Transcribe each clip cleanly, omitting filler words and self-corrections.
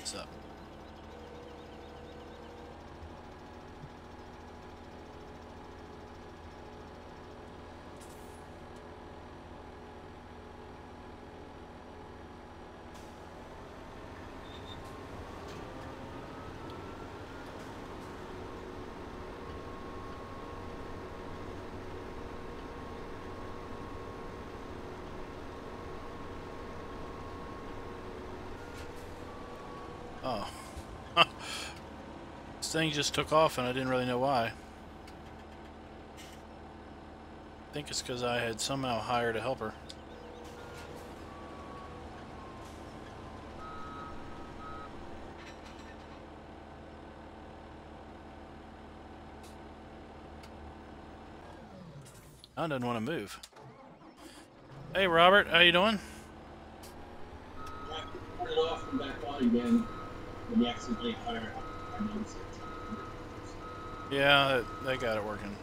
What's up? Oh. This thing just took off and I didn't really know why. I think it's because I had somehow hired a helper. I didn't want to move. Hey Robert, how you doing? I turned it off and back on again when you accidentally fire up. I noticed it. Yeah, they got it working.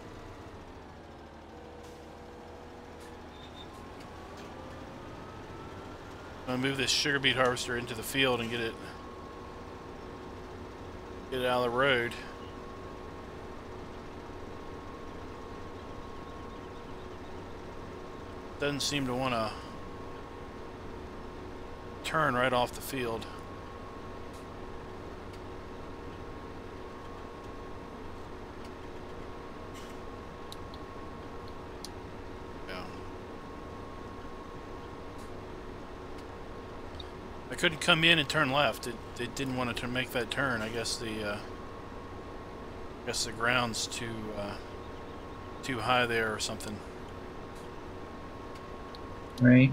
I'm gonna move this sugar beet harvester into the field and get it out of the road. Doesn't seem to want to turn right off the field. I couldn't come in and turn left. It didn't want to make that turn. I guess the ground's too high there or something. Right.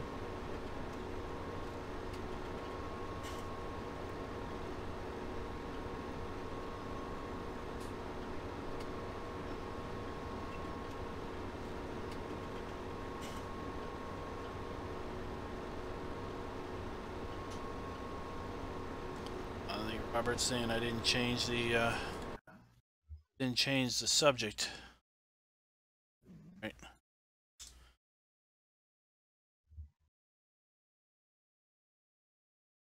Robert's saying I didn't change the subject. Right.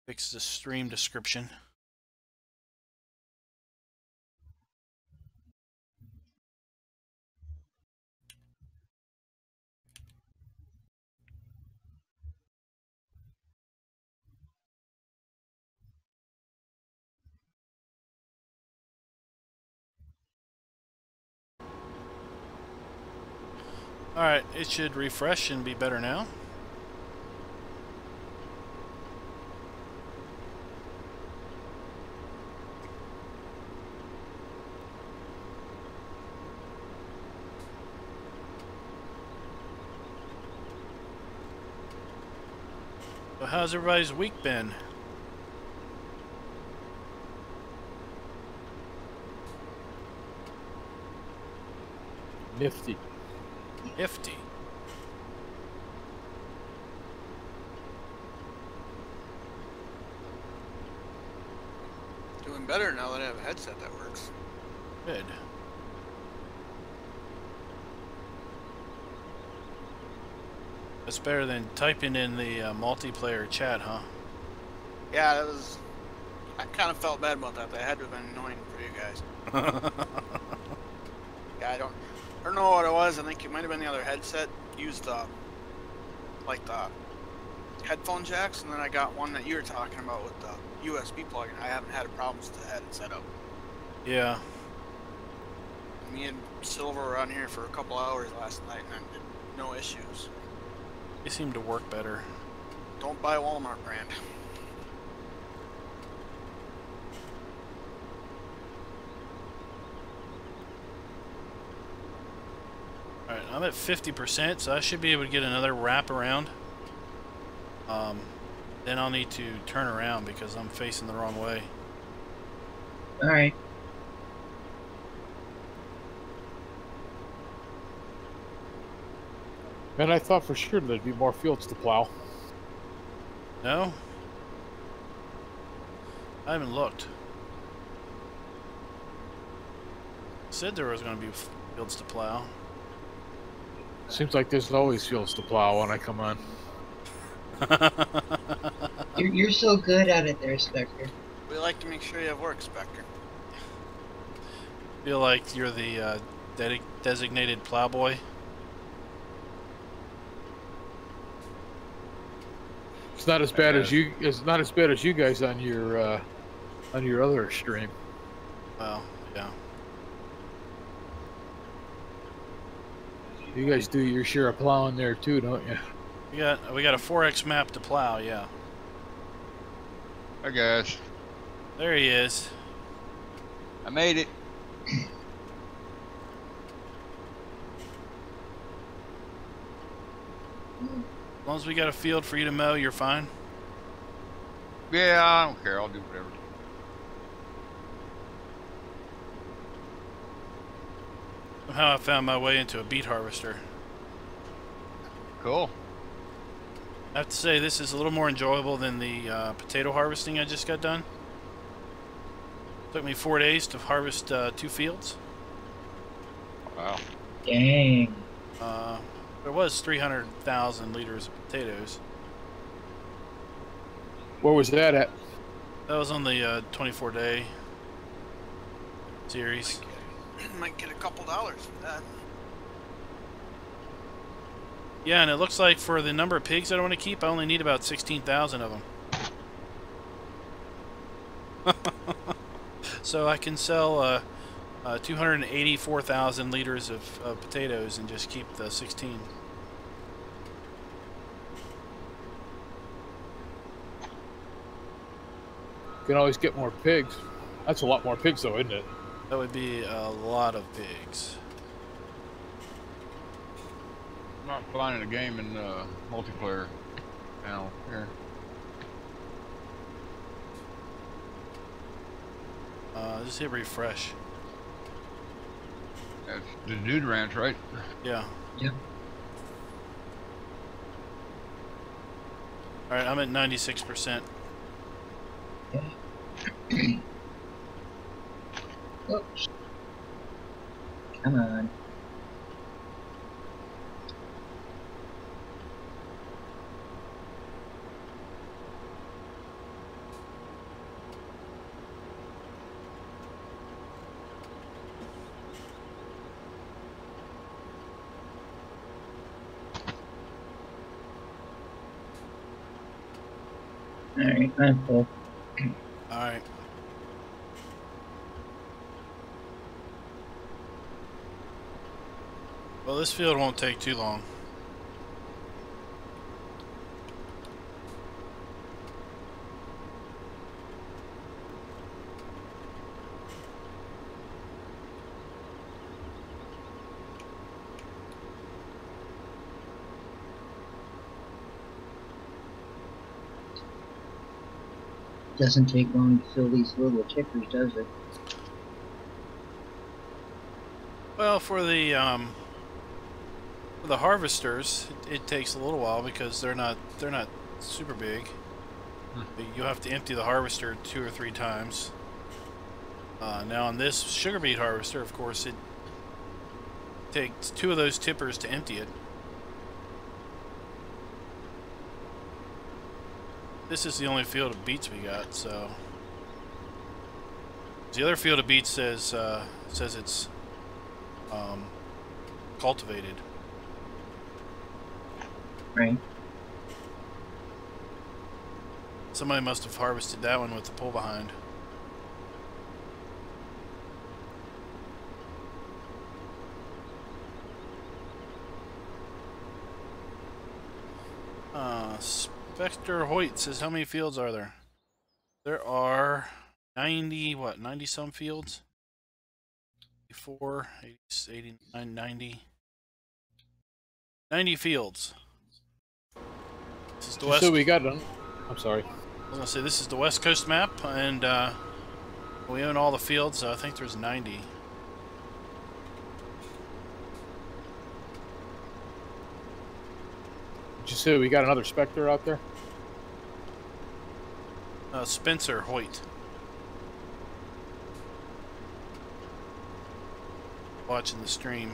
Fix the stream description. Alright, it should refresh and be better now. So how's everybody's week been? Nifty. Nifty. Doing better now that I have a headset that works. Good. That's better than typing in the multiplayer chat, huh? Yeah, that was. I kind of felt bad about that. That had to have been annoying for you guys. Yeah, I don't know what it was. I think it might have been the other headset. Used like the headphone jacks, and then I got one that you were talking about with the USB plug, and I haven't had a problem with the head set up. Yeah. Me and Silver were on here for a couple hours last night, and I did no issues. They seem to work better. Don't buy Walmart brand. Alright, I'm at 50%, so I should be able to get another wrap around. Then I'll need to turn around because I'm facing the wrong way. Alright. Man, I thought for sure there'd be more fields to plow. No? I haven't looked. Said there was going to be fields to plow. Seems like there's always fields to plow when I come on. You're so good at it there, Spectre. We like to make sure you have work, Spectre. Feel like you're the designated plowboy. It's not as bad as you. It's not as bad as you guys on your other stream. Well, yeah. You guys do your share of plowing there too, don't you? We got a 4X map to plow. Yeah. Hi guys, There he is. I made it. As long as we got a field for you to mow, you're fine. Yeah, I don't care. I'll do whatever. Somehow I found my way into a beet harvester. Cool. I have to say, this is a little more enjoyable than the potato harvesting I just got done. Took me 4 days to harvest 2 fields. Wow. Dang. There was 300,000 liters of potatoes. Where was that at? That was on the 24-day series. Might get a couple dollars for that. Yeah, and it looks like for the number of pigs I want to keep, I only need about 16,000 of them. So I can sell 284,000 liters of potatoes and just keep the 16. You can always get more pigs. That's a lot more pigs, though, isn't it? That would be a lot of pigs. I'm not finding a game in multiplayer now. Here. Just hit refresh. That's the Dude Ranch, right? Yeah. Yep. Alright, I'm at 96%. Oops. Come on. Alright, I'm full. Alright. Well, this field won't take too long. Doesn't take long to fill these little tippers, does it? Well, for the harvesters, it takes a little while because they're not super big. You have to empty the harvester 2 or 3 times. Now on this sugar beet harvester, of course, it takes 2 of those tippers to empty it. This is the only field of beets we got, so the other field of beets says it's cultivated. Right. Somebody must have harvested that one with the pull behind. Spectre Hoyt says, how many fields are there? There are 90, what, 90 some fields? 84, 89, 90. 90 fields. This is the west. So we got them. I'm sorry. I was gonna say, this is the West Coast map, and we own all the fields, so I think there's 90. Did you say we got another Spectre out there? Spencer Hoyt. Watching the stream.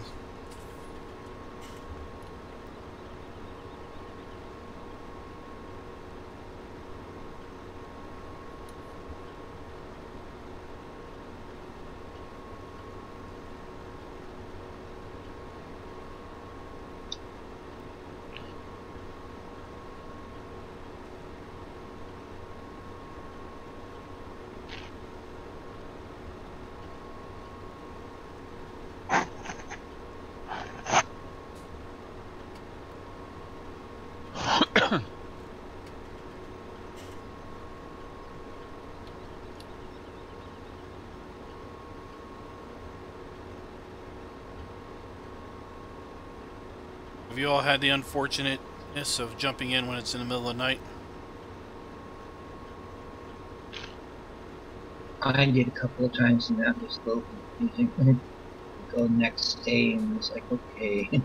Have you all had the unfortunateness of jumping in when it's in the middle of the night? I did a couple of times and that was a little confusing. Go next day and it's like, okay. I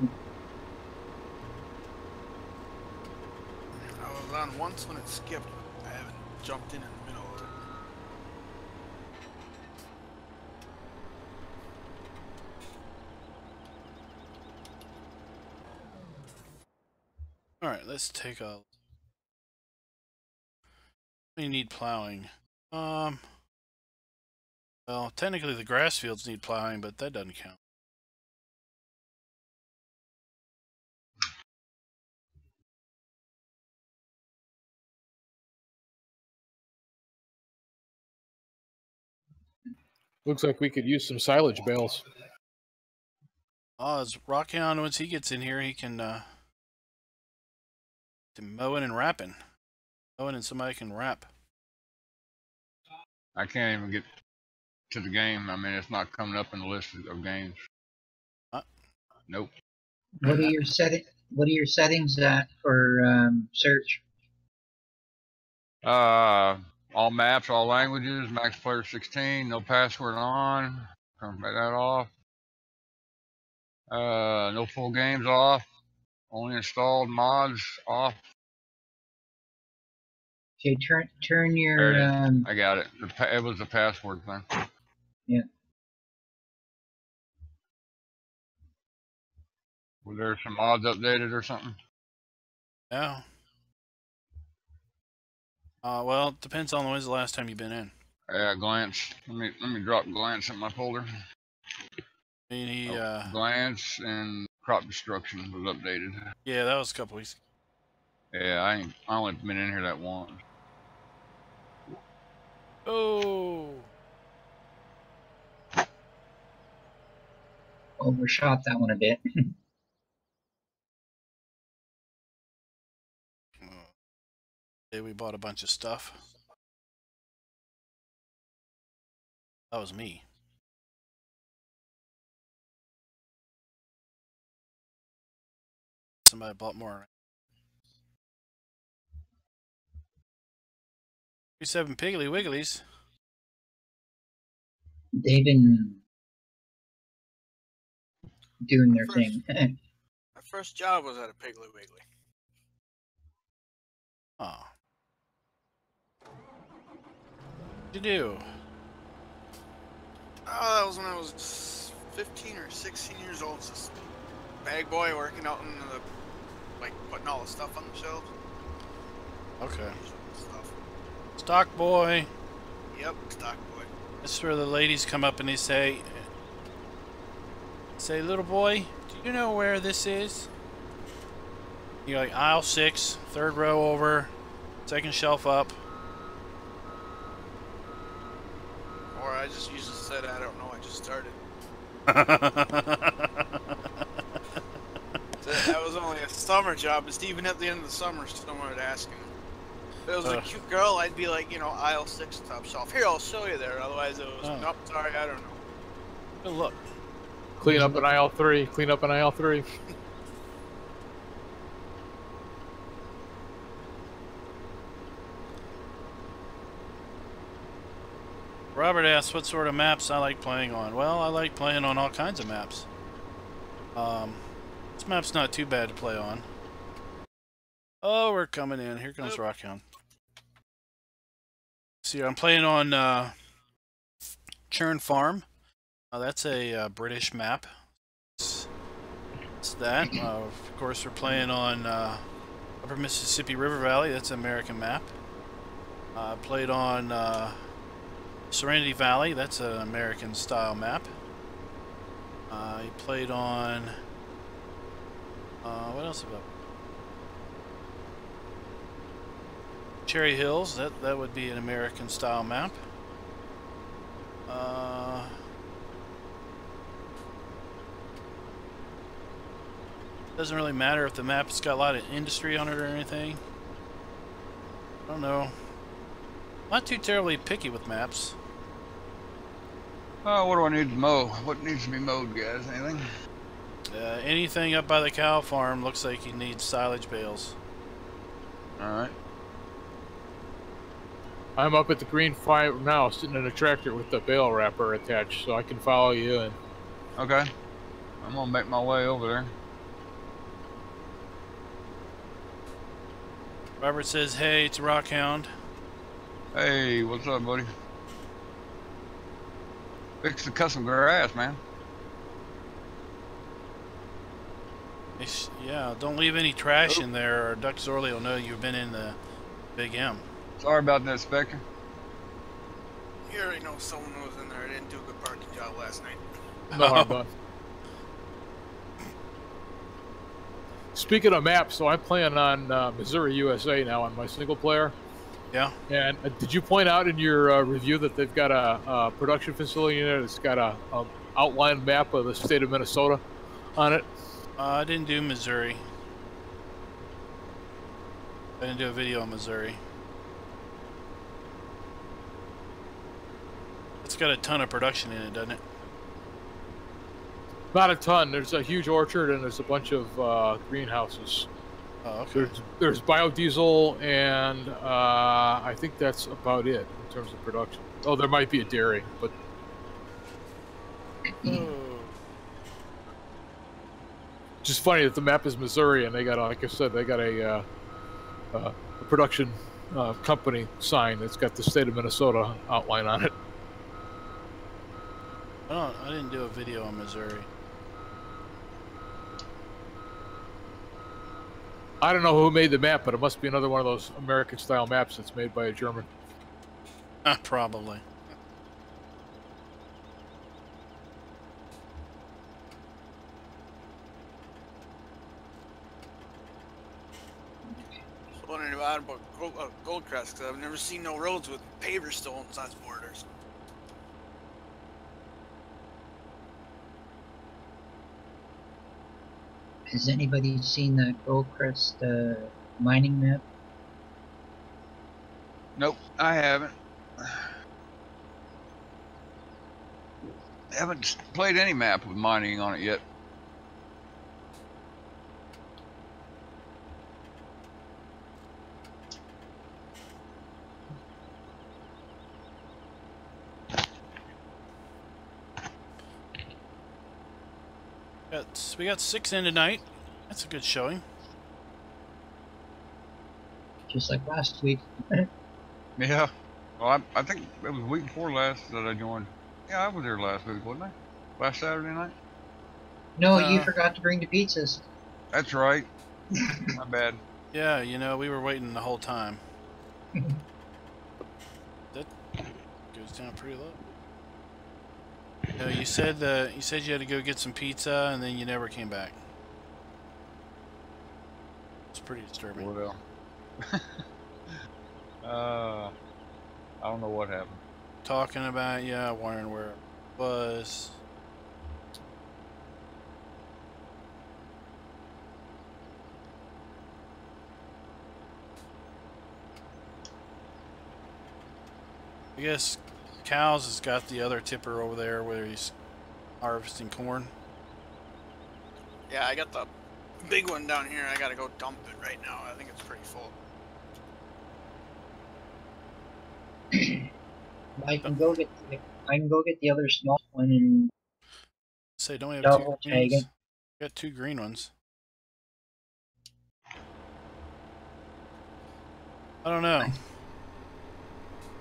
was on once when it skipped. I haven't jumped in the middle of it. Alright, let's take a... We need plowing. Well, technically the grass fields need plowing, but that doesn't count. Looks like we could use some silage bales. Oh, it's Rockhound. Once he gets in here, he can mowing and rapping. Mowing and somebody can rap. I can't even get to the game. I mean, it's not coming up in the list of games. Nope. What are your settings at for search? All maps, all languages, max player 16, no password on. Turn that off. No full games off. Only installed mods off. Okay, turn your I got it. It was the password thing. Yeah. Was there some mods updated or something? Yeah. Well, it depends on when's the last time you've been in. Yeah, glance. Let me drop glance in my folder. Glance and crop destruction was updated. Yeah, that was a couple weeks. Yeah, I only been in here that once. Oh. Overshot that one a bit. We bought a bunch of stuff. That was me. Somebody bought more. 37 Piggly Wigglies. They've been doing their thing. My first job was at a Piggly Wiggly. Oh. What'd you do? Oh, that was when I was 15 or 16 years old. Just bag boy working out in the, like, putting all the stuff on the shelves. Okay. Stuff. Stock boy. Yep, stock boy. That's where the ladies come up and they say, little boy, do you know where this is? You're like, aisle 6, third row over, second shelf up. Or I just usually said, I don't know, I just started. That was only a summer job, but even at the end of the summer, someone would ask him. If it was a cute girl, I'd be like, you know, aisle 6, top shelf. Here, I'll show you there. Otherwise, it was, nope, sorry, I don't know. Good look. Clean up in aisle 3. Clean up in aisle 3. Robert asks what sort of maps I like playing on. Well, I like playing on all kinds of maps. This map's not too bad to play on. Oh, we're coming in. Here comes Rockhound. See, I'm playing on Churn Farm. That's a British map. It's that. Of course, we're playing on Upper Mississippi River Valley. That's an American map. Played on Serenity Valley. That's an American style map. He played on what else about Cherry Hills? That would be an American style map. Doesn't really matter if the map's got a lot of industry on it or anything. I don't know. Not too terribly picky with maps. What do I need to mow? What needs to be mowed, guys? Anything? Anything up by the cow farm looks like you need silage bales. Alright. I'm up at the green farm now, sitting in a tractor with the bale wrapper attached, so I can follow you. And Okay. I'm gonna make my way over there. Robert says, hey, it's Rockhound. Hey, what's up, buddy? Fix the custom grass, man. Yeah, don't leave any trash in there, or Duck Zorly will know you've been in the Big M. Sorry about that, Spectre. You already know someone was in there. I didn't do a good parking job last night. no harm done. Speaking of maps, so I'm playing on Missouri USA now on my single player. Yeah. And did you point out in your review that they've got a production facility in there that's got a outline map of the state of Minnesota on it? I didn't do Missouri. I didn't do a video on Missouri. It's got a ton of production in it, doesn't it? Not a ton. There's a huge orchard and there's a bunch of greenhouses. Oh, okay. There's biodiesel and I think that's about it in terms of production. Oh, there might be a dairy, but just funny that the map is Missouri and they got, like I said, they got a production company sign that's got the state of Minnesota outline on it. I didn't do a video on Missouri. I don't know who made the map, but it must be another one of those American-style maps that's made by a German. Probably. I was wondering about Goldcrest, because I've never seen no roads with paver stones on borders. Has anybody seen that Goldcrest mining map? Nope, I haven't. Haven't played any map with mining on it yet. We got 6 in tonight. That's a good showing. Just like last week. Yeah. Well, I think it was the week before last that I joined. Yeah, I was there last week, wasn't I? Last Saturday night? No, you forgot to bring the pizzas. That's right. My bad. Yeah, you know, we were waiting the whole time. That goes down pretty low. No, you said you had to go get some pizza and then you never came back. It's pretty disturbing. Well, I don't know what happened. Talking about, yeah, wondering where it was. I guess Cows has got the other tipper over there where he's harvesting corn. Yeah, I got the big one down here. I gotta go dump it right now. I think it's pretty full. I can go get the other small one and Say, don't we have double two tag greens? it. We got 2 green ones. I don't know.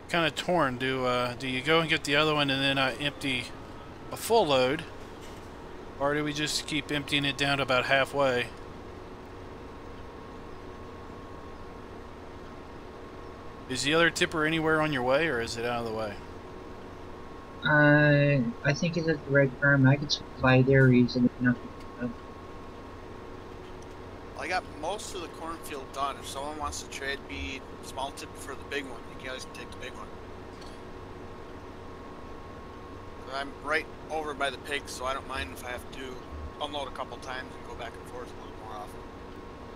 Kind of torn. Do you go and get the other one and then empty a full load, or do we just keep emptying it down to about halfway? Is the other tipper anywhere on your way, or is it out of the way? I think it's at the red farm. I could supply there easily enough. I got most of the cornfield done. If someone wants to trade me small tip for the big one, you guys can take the big one. I'm right over by the pigs, so I don't mind if I have to unload a couple times and go back and forth a little more often.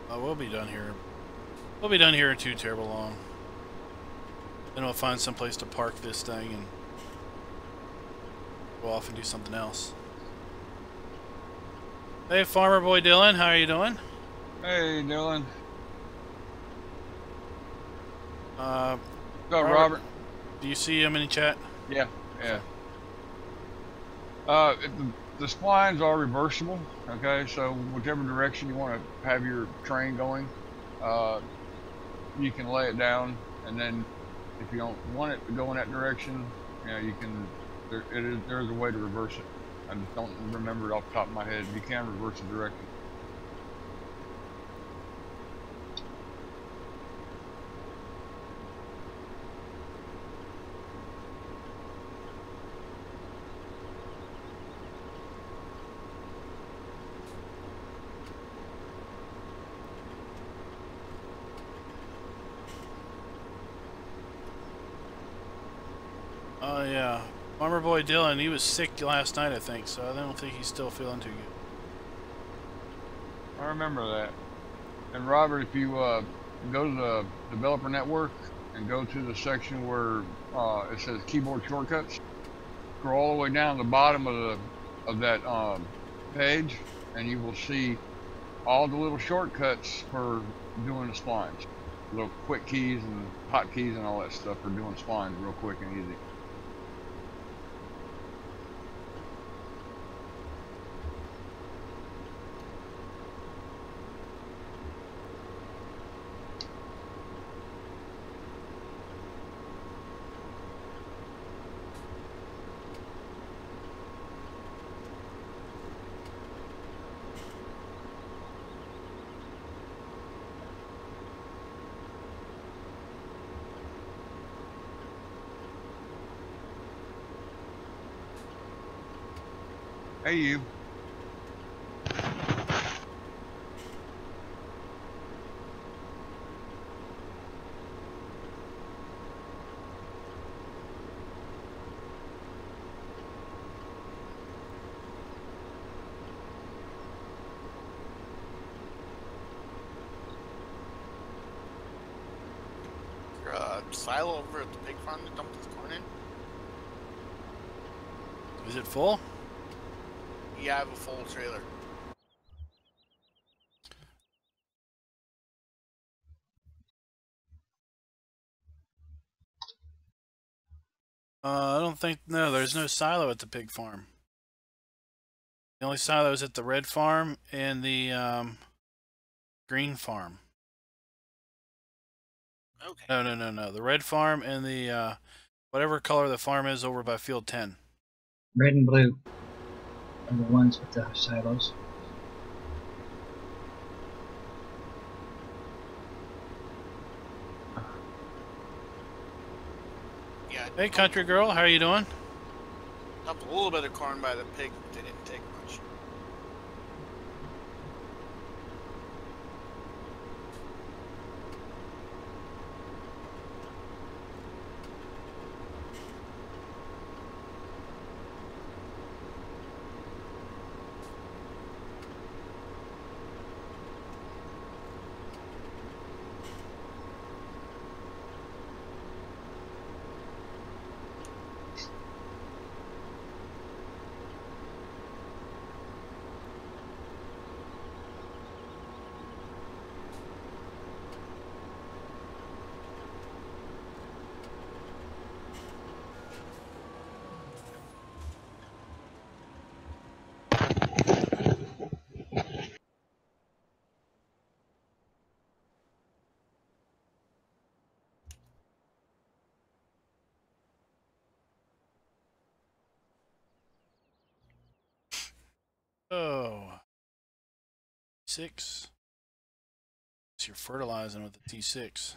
Oh, we'll be done here. We'll be done here in too terrible long. Then we'll find some place to park this thing and go off and do something else. Hey, Farmer Boy Dylan, how are you doing? Hey, Dylan. What's up, Robert? Do you see him in the chat? Yeah, yeah. The splines are reversible, okay? So whichever direction you want to have your train going, you can lay it down, and then if you don't want it to go in that direction, you know, you can. There's a way to reverse it. I just don't remember it off the top of my head. You can reverse the direction. Oh, yeah. Farmer Boy Dylan, he was sick last night, I think, so I don't think he's still feeling too good. I remember that. And Robert, if you go to the developer network and go to the section where it says keyboard shortcuts, scroll all the way down to the bottom of that page, and you will see all the little shortcuts for doing the splines. Little quick keys and hotkeys and all that stuff for doing splines real quick and easy. Hey, you. Silo over at the pig farm to dump this corn in? Is it full? Yeah, I have a full trailer. I don't think, no, there's no silo at the pig farm. The only silo is at the red farm and the green farm. Okay. No. The red farm and the whatever color the farm is over by field 10. Red and blue are the ones with the silos. Yeah. Hey, country girl, how are you doing? Dumped a little bit of corn by the pig, but they didn't take much. Oh. 6. So you're fertilizing with the T6.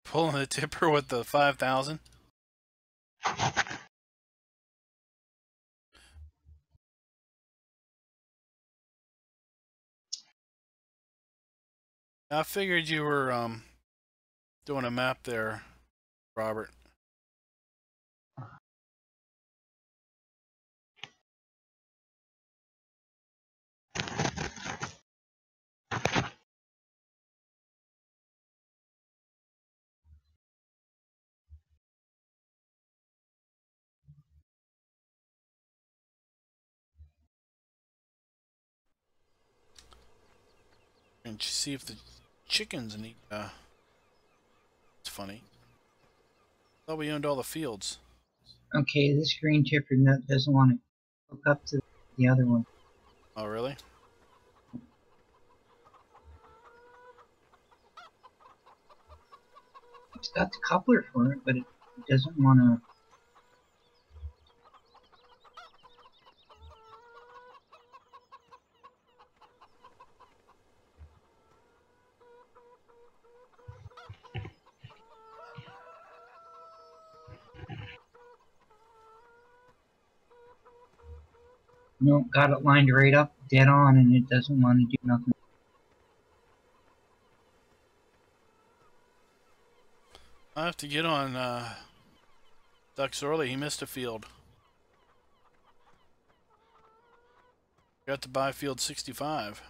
Pulling the tipper with the 5,000. I figured you were doing a map there, Robert. And see if the chickens need. It's funny. Thought we owned all the fields. Okay, this green chipper nut doesn't want to hook up to the other one. Oh, really? It's got the coupler for it, but it doesn't want to. No, got it lined right up, dead on, and it doesn't want to do nothing. I have to get on Duck Zorly. He missed a field. Got to buy field 65.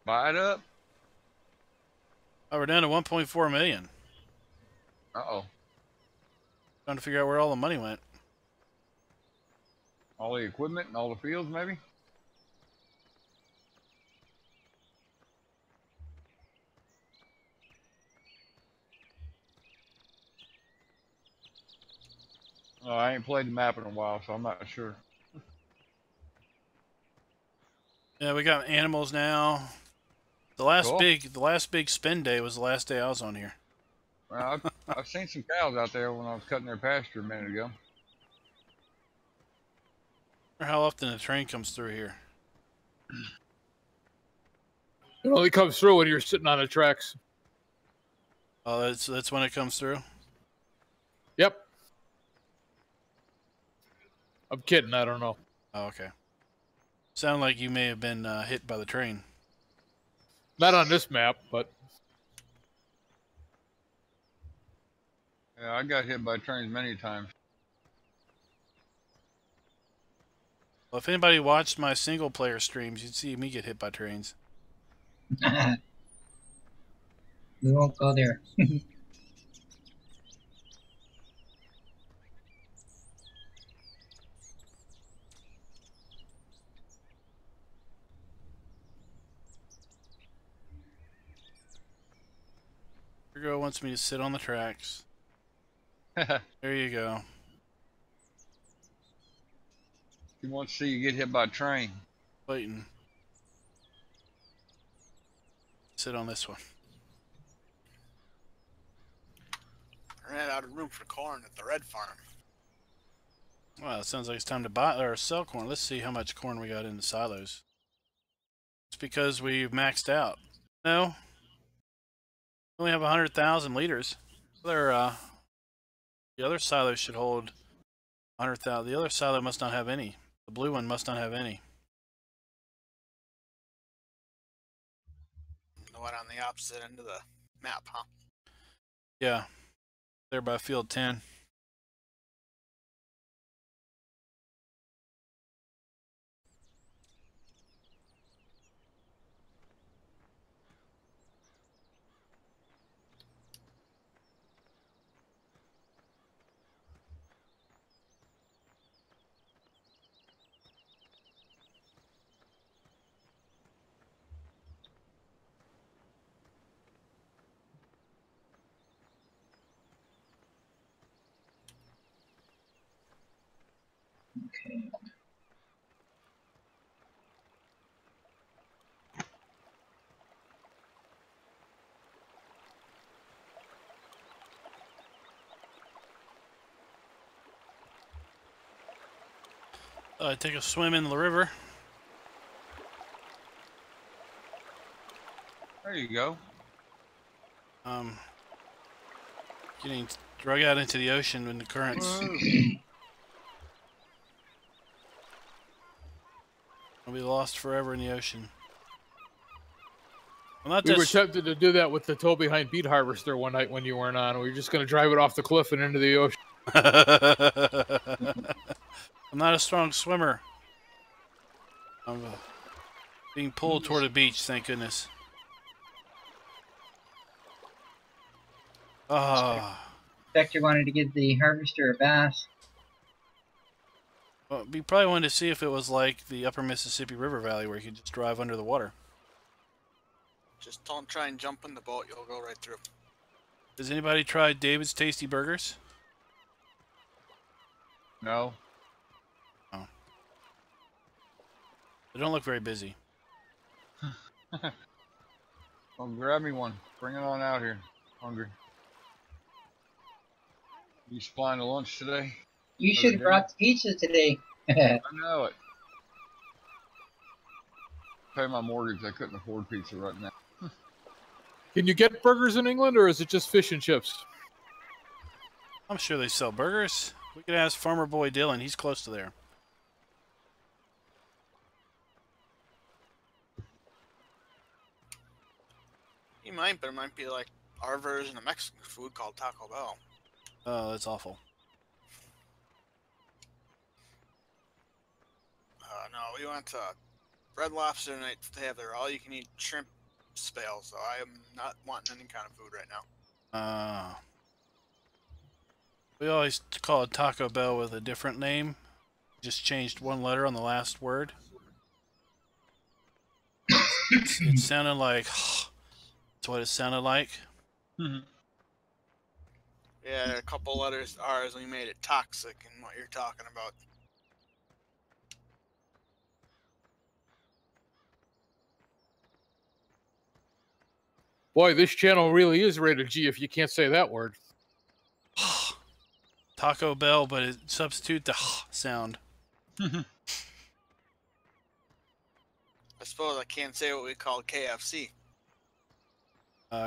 Buy it up. Oh, we're down to 1.4 million. Uh-oh. Trying to figure out where all the money went. All the equipment and all the fields, maybe? Oh, I ain't played the map in a while, so I'm not sure. Yeah, we got animals now. The last Cool. big spin day was the last day I was on here. Well, I've seen some cows out there when I was cutting their pasture a minute ago. Or how often the train comes through here. It only comes through when you're sitting on the tracks. Oh, that's when it comes through? Yep. I'm kidding. I don't know. Oh, okay. Sound like you may have been hit by the train. Not on this map, but Yeah, I got hit by trains many times. Well, if anybody watched my single player streams, you'd see me get hit by trains. We won't go there. Girl wants me to sit on the tracks. There you go. He wants to see you get hit by a train. Waiting. Sit on this one. I ran out of room for corn at the red farm. Well, it sounds like it's time to buy or sell corn. Let's see how much corn we got in the silos. It's because we've maxed out. No. We only have 100,000 liters. The other silo should hold 100,000. The other silo must not have any. The blue one must not have any. The one on the opposite end of the map, huh? Yeah. There by field 10. Okay. Take a swim in the river. There you go. Getting drug out into the ocean in the currents. I'll be lost forever in the ocean. Well, we were tempted to do that with the tow behind beet harvester one night when you weren't on. We were just going to drive it off the cliff and into the ocean. I'm not a strong swimmer. I'm being pulled toward the beach, thank goodness. Ah. Spectre wanted to give the harvester a bath. Well, we probably wanted to see if it was like the upper Mississippi River Valley where you could just drive under the water. Just don't try and jump in the boat, you'll go right through. Has anybody tried David's Tasty Burgers? No. Oh. They don't look very busy. Well, grab me one. Bring it on out here. Hungry. You supplying the lunch today? You should have brought the pizza today. I know it. Pay my mortgage. I couldn't afford pizza right now. Can you get burgers in England, or is it just fish and chips? I'm sure they sell burgers. We could ask Farmer Boy Dylan. He's close to there. He might, but it might be like our version of Mexican food called Taco Bell. Oh, that's awful. No, we went to Red Lobster tonight. They have their all-you-can-eat shrimp spale, so I am not wanting any kind of food right now. We always call it Taco Bell with a different name. Just changed one letter on the last word. It sounded like... That's what it sounded like. Yeah, a couple letters R's, and we made it toxic in what you're talking about. Boy, this channel really is rated G if you can't say that word. Taco Bell, but it substitute the sound. I suppose I can't say what we call KFC.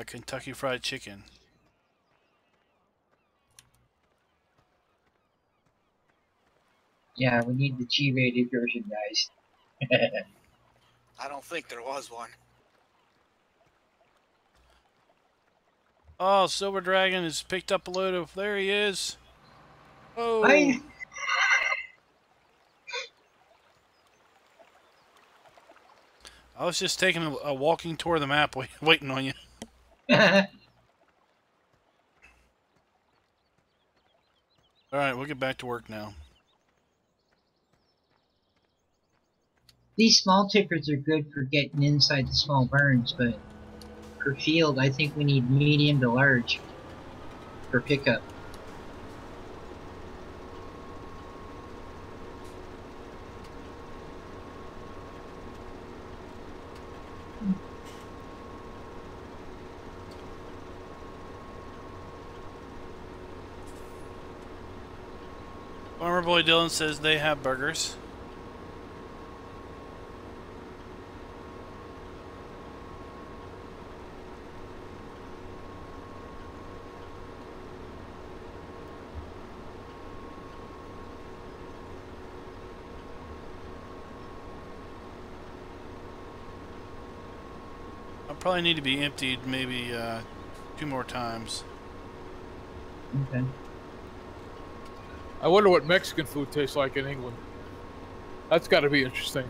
Kentucky Fried Chicken. Yeah, we need the G-rated version, guys. I don't think there was one. Oh, Silver Dragon has picked up a load of... There he is. Oh. I was just taking a walking tour of the map, waiting on you. Alright, we'll get back to work now. These small tippers are good for getting inside the small burns, but for field, I think we need medium to large for pickup. Farmer Boy Dylan says they have burgers. I'll probably need to be emptied maybe 2 more times. Okay. I wonder what Mexican food tastes like in England. That's got to be interesting.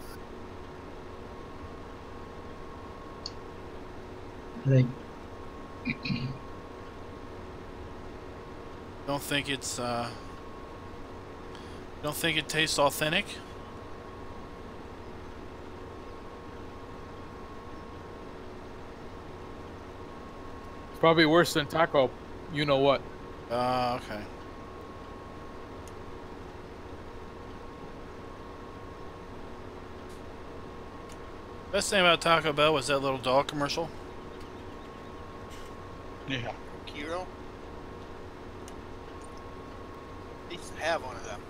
Don't think it's don't think it tastes authentic? It's probably worse than taco. You know what? Okay. Best thing about Taco Bell was that little dog commercial. Yeah. Kiro? They used to have one of them.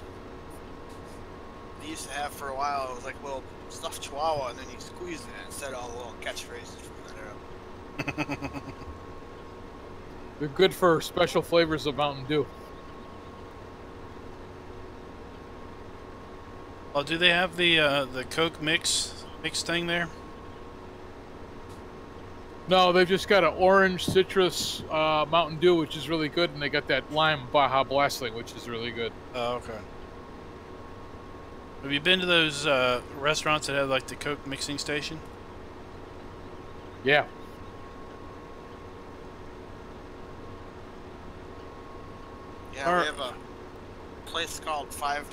They used to have for a while, it was like a little stuffed chihuahua, and then you squeezed it and said all the little catchphrases from that era. They're good for special flavors of Mountain Dew. Oh, do they have the Coke mix thing there? No, they've just got an orange citrus Mountain Dew, which is really good, and they got that lime Baja Blast thing, which is really good. Oh, okay. Have you been to those restaurants that have like the Coke mixing station? Yeah. Yeah, we have a place called 5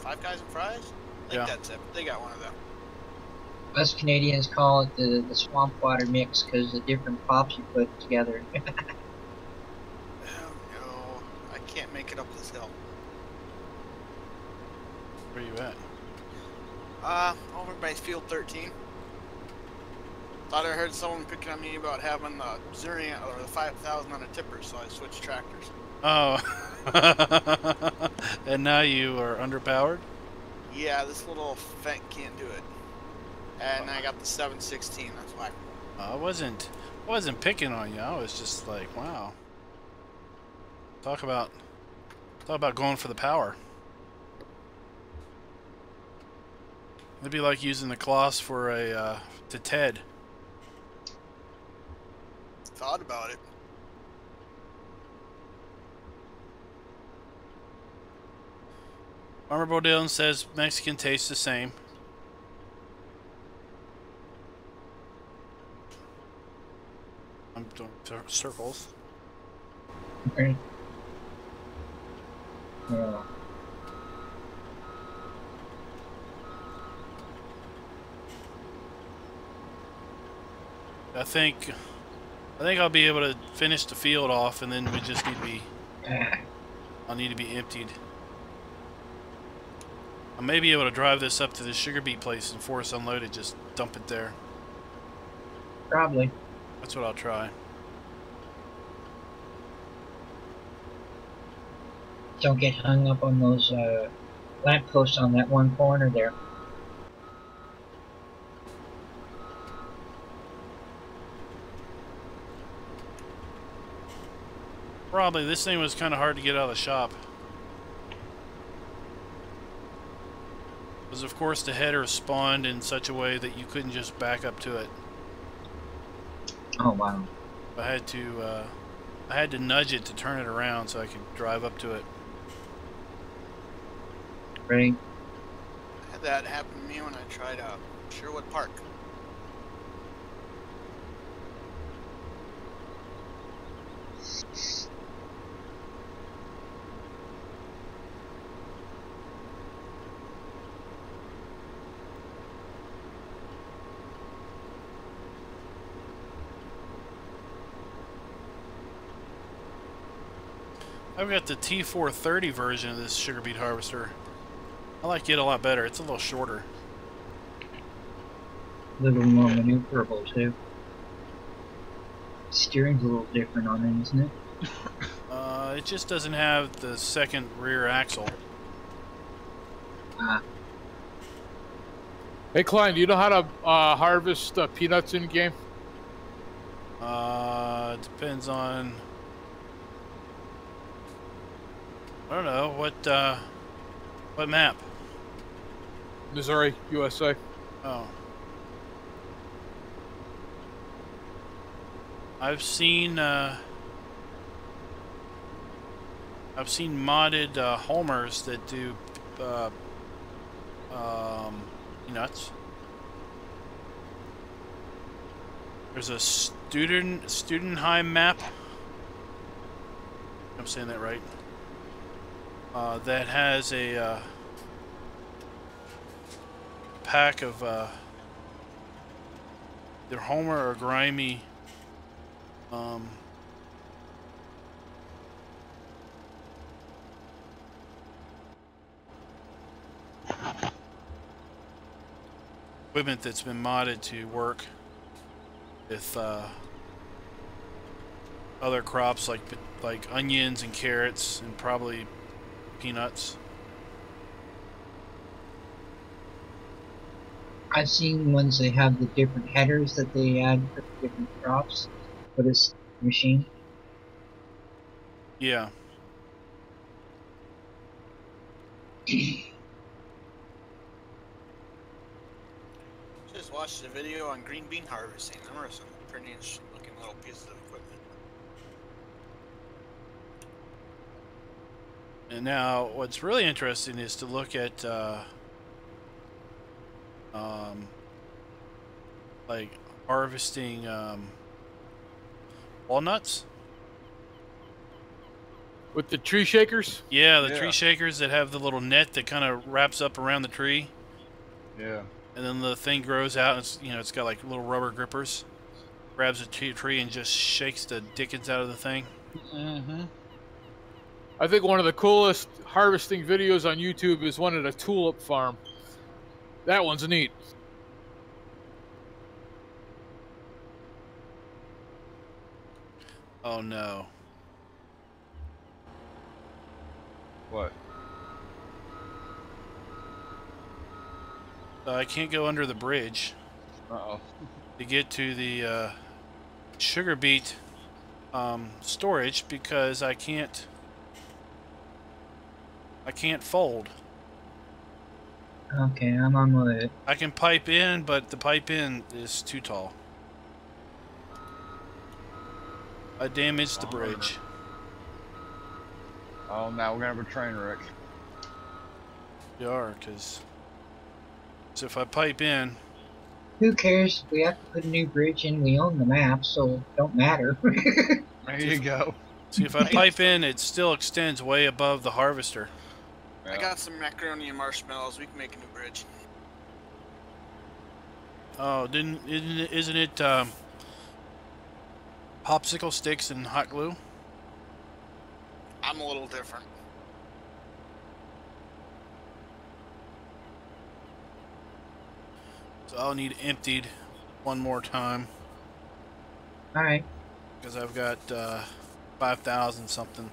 Five Guys and Fries? I think that's it. They got one of them. Us Canadians call it the swamp water mix because the different pops you put together. Oh no, I can't make it up this hill. Where you at? Over by Field 13. Thought I heard someone picking on me about having the Zuri or the 5,000 on a tipper, so I switched tractors. Oh. And now you are underpowered? Yeah, this little Fendt can't do it. And I got the 716, that's why. I wasn't picking on you. I was just like, wow. Talk about going for the power. It'd be like using the Kloss for a to Ted. Thought about it. Farmer Bodillon says Mexican tastes the same. I'm doing circles. Okay. Yeah. I think I'll be able to finish the field off, and then we just need to be. I'll need to be emptied. I may be able to drive this up to the sugar beet place and force unload it, just dump it there. Probably. That's what I'll try. Don't get hung up on those lampposts on that one corner there. Probably. This thing was kind of hard to get out of the shop. Because of course the header spawned in such a way that you couldn't just back up to it. Oh wow. I had to nudge it to turn it around so I could drive up to it. Right. I had that happen to me when I tried Sherwood Park. I've got the T430 version of this sugar beet harvester. I like it a lot better. It's a little shorter. A little more maneuverable too. Steering's a little different on it, isn't it? It just doesn't have the second rear axle. Ah. Hey, Klein, do you know how to harvest peanuts in game? It depends on. I don't know what map. Missouri, USA. Oh. I've seen modded homers that do peanuts. There's a Studenheim map. I'm saying that right. That has a pack of either Homer or Grimy equipment that's been modded to work with other crops like onions and carrots and probably peanuts. I've seen ones that have the different headers that they add for different crops for this machine. Yeah. Just watched a video on green bean harvesting. There were some pretty interesting looking little pieces of equipment. And now, what's really interesting is to look at like harvesting walnuts. With the tree shakers? Yeah, the Yeah. tree shakers that have the little net that kind of wraps up around the tree. Yeah. And then the thing grows out. And it's, you know, it's got like little rubber grippers. Grabs a tree and just shakes the dickens out of the thing. Mm-hmm. I think one of the coolest harvesting videos on YouTube is one at a tulip farm. That one's neat. Oh no. What? I can't go under the bridge Uh-oh. to get to the sugar beet storage because I can't fold. Okay, I'm on with it. I can pipe in, but the pipe in is too tall. I damaged the bridge. Oh, now we're gonna have a train wreck. We are, because if I pipe in, Who cares? We have to put a new bridge in. We own the map, so it don't matter. There you go. see if I pipe in, it still extends way above the harvester. I got some macaroni and marshmallows. We can make a new bridge. Oh, isn't it popsicle sticks and hot glue? I'm a little different. So I'll need emptied one more time Alright. because I've got 5,000 something.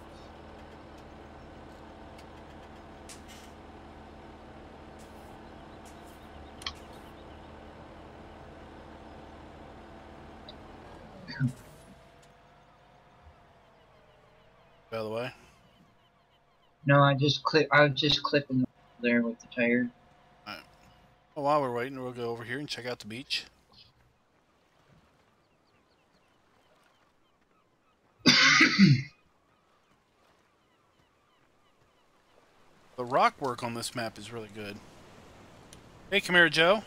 By the way. No, I was just clipping there with the tire. Alright. Well, while we're waiting, we'll go over here and check out the beach. The rock work on this map is really good. Hey, come here, Joe.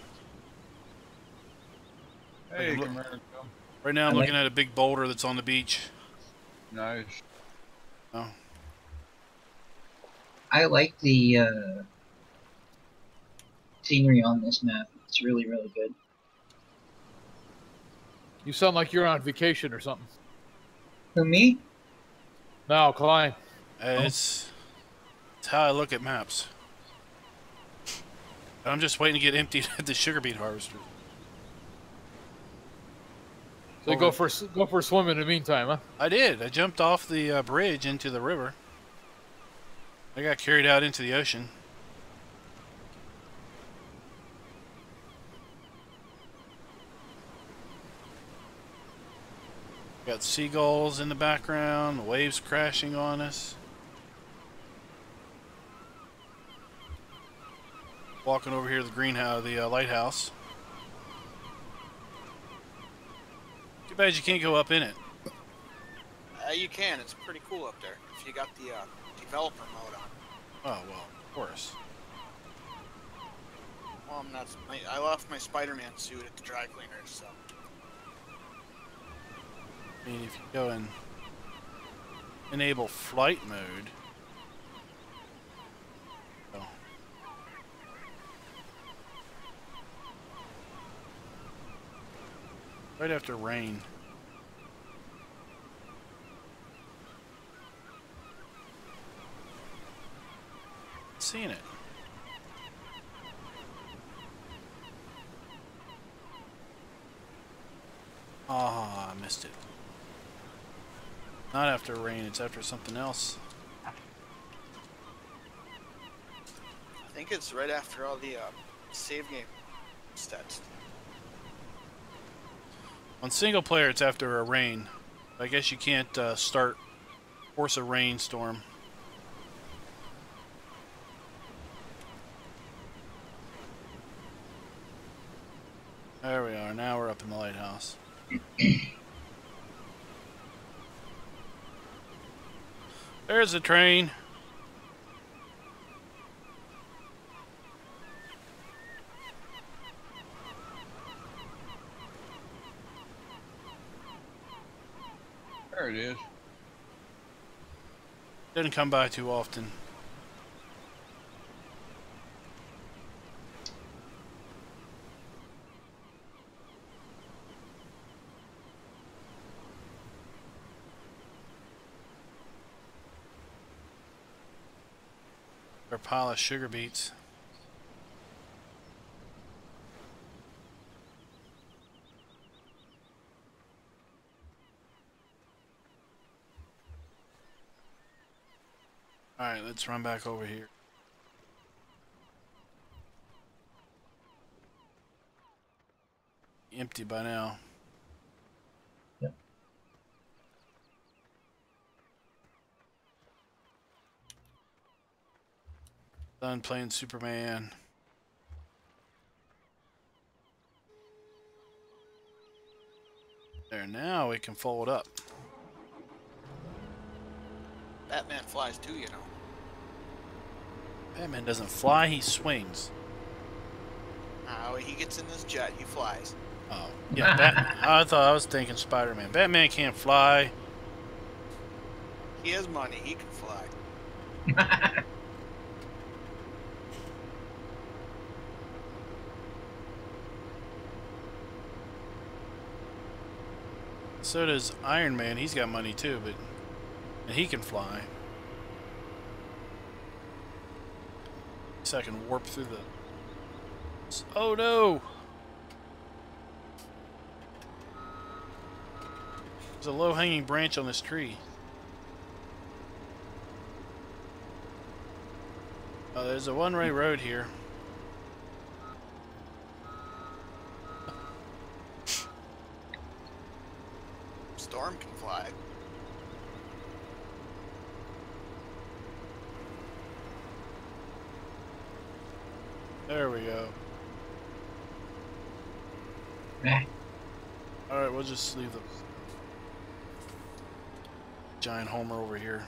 Hey, Look- come here, Joe. Right now I'm I like- looking at a big boulder that's on the beach. Nice. Oh. I like the scenery on this map. It's really, really good. You sound like you're on vacation or something. Who, me? No, Klein. It's how I look at maps. I'm just waiting to get emptied at the sugar beet harvester. So you go for a swim in the meantime, huh? I did. I jumped off the bridge into the river. I got carried out into the ocean. Got seagulls in the background, the waves crashing on us. Walking over here to the greenhouse, the lighthouse. Too bad you can't go up in it. You can. It's pretty cool up there if you got the developer mode on. Oh, well, of course. Well, I'm not. I left my Spider-Man suit at the dry cleaner, so. I mean, if you go and enable flight mode. Oh. Right after rain. Seeing it. Oh, I missed it. Not after rain, it's after something else. I think it's right after all the save game stats. On single player, it's after a rain. I guess you can't force a rainstorm. There we are. Now we're up in the lighthouse. There's the train. There it is. Doesn't come by too often. Our pile of sugar beets. Alright, let's run back over here. Empty by now. Yep. Done playing Superman. There, now we can fold up. Batman flies too, you know. Batman doesn't fly, he swings. Oh, he gets in this jet, he flies. Oh, yeah, I was thinking Spider-Man. Batman can't fly. He has money, he can fly. So does Iron Man. He's got money too, and he can fly. So I can warp through the... Oh no! There's a low-hanging branch on this tree. Oh, there's a one-way road here. Storm can fly. There we go. Alright, we'll just leave the giant Homer over here.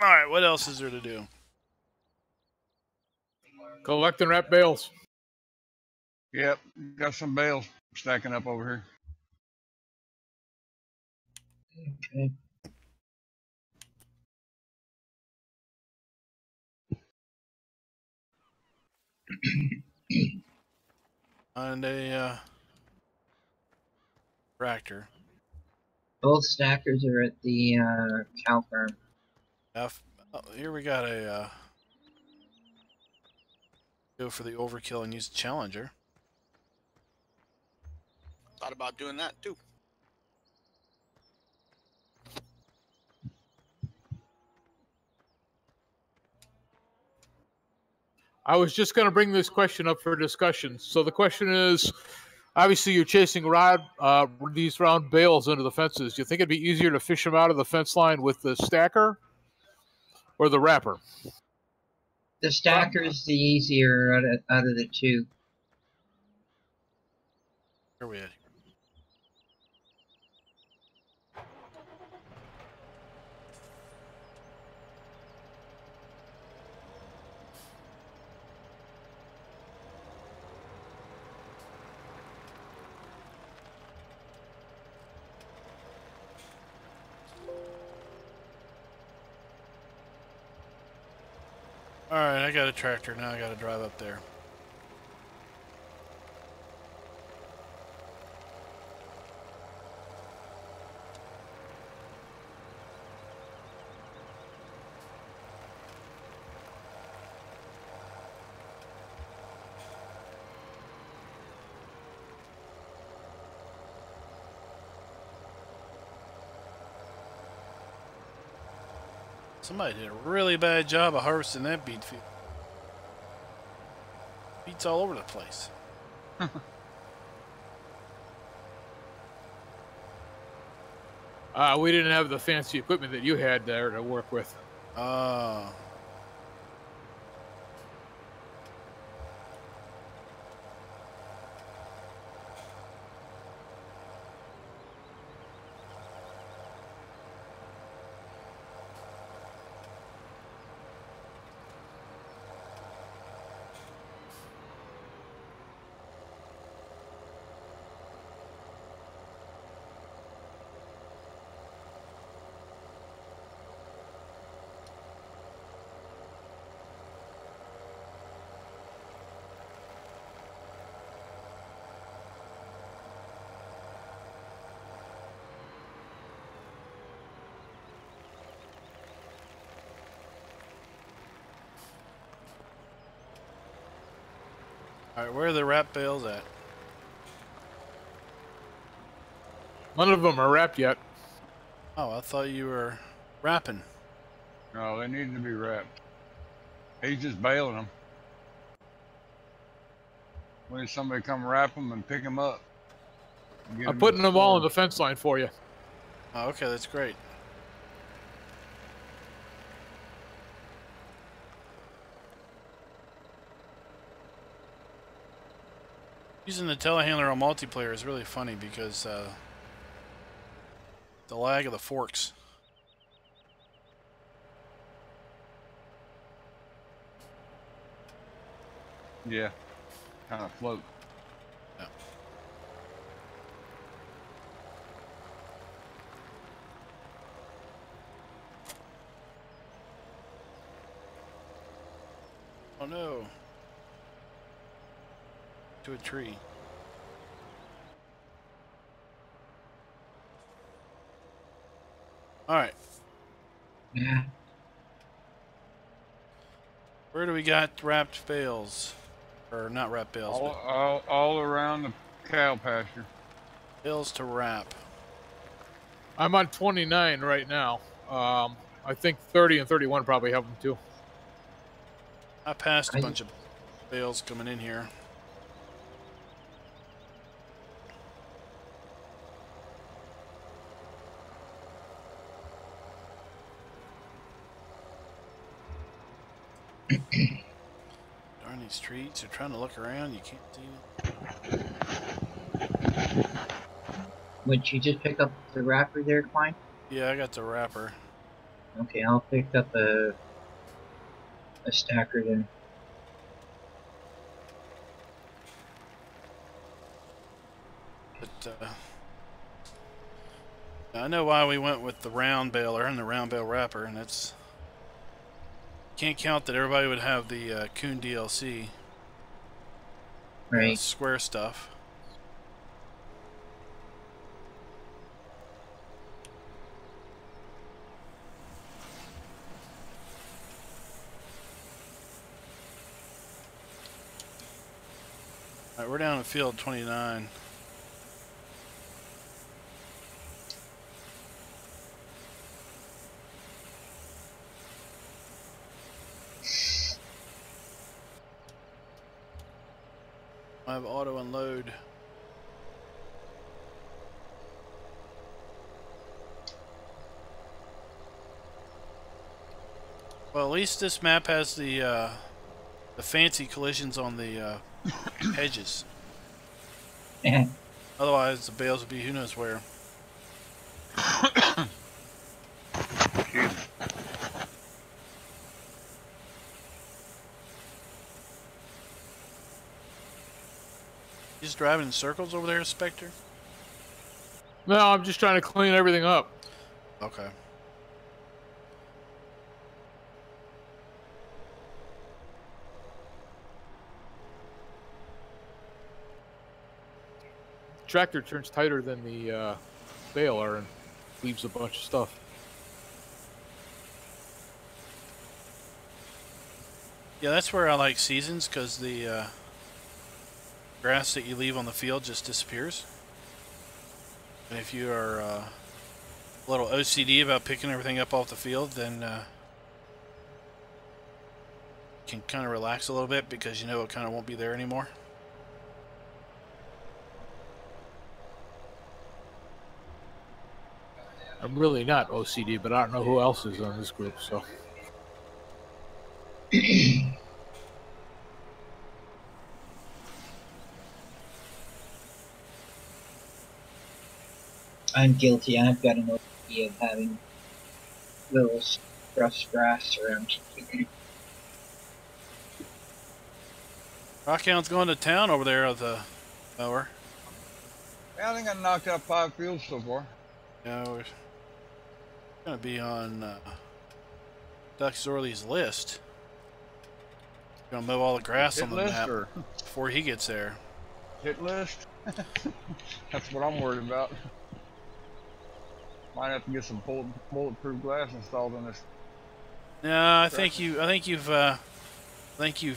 Alright, what else is there to do? Collect and wrap bales. Yep, got some bales stacking up over here. Okay. And a tractor. Both stackers are at the cow farm. Oh, here we got a go for the overkill and use Challenger. Thought about doing that too. I was just going to bring this question up for discussion. So the question is, obviously you're chasing these round bales into the fences. Do you think it'd be easier to fish them out of the fence line with the stacker or the wrapper? The stacker's the easier out of the two. Where are we at? Alright, I got a tractor. Now I got to drive up there. Somebody did a really bad job of harvesting that beet field. Beets all over the place. We didn't have the fancy equipment that you had there to work with. Oh. All right, where are the wrap bales at? None of them are wrapped yet. Oh, I thought you were wrapping. No, they need to be wrapped. He's just bailing them. We need somebody to come wrap them and pick them up. I'm putting them all in the fence line for you. Oh, okay, that's great. Using the telehandler on multiplayer is really funny because the lag of the forks. Yeah, kind of float. Yeah. Oh no. To a tree. All right. Yeah. Where do we got wrapped bales? Or not wrapped bales, but All around the cow pasture. bales to wrap. I'm on 29 right now. I think 30 and 31 probably have them too. I passed a bunch of bales coming in here. Darn these trees, you're trying to look around, you can't see it. Would you just pick up the wrapper there, Klein? Yeah, I got the wrapper. Okay, I'll pick up a stacker then. But I know why we went with the round baler and the round bale wrapper, and that's can't count that everybody would have the Coon DLC. Right. Square stuff. Alright, we're down in field 29. I have auto unload. Well, at least this map has the fancy collisions on the hedges. Otherwise, the bales would be who knows where. You just driving in circles over there, Spectre? No, I'm just trying to clean everything up. Okay. Tractor turns tighter than the baler and leaves a bunch of stuff. Yeah, that's where I like seasons, because the grass that you leave on the field just disappears. And if you are a little OCD about picking everything up off the field, then you can kind of relax a little bit because you know it kind of won't be there anymore. I'm really not OCD, but I don't know who else is on this group, so. I'm guilty. I've got an OCD of having little rough grass around. Rockhound's going to town over there with the mower. Yeah, I think I knocked out 5 fields so far. Yeah, we're going to be on Duck Zorly's list. Going to mow all the grass on the map before he gets there. Hit list? That's what I'm worried about. Might have to get some bulletproof glass installed in this. No, I think you've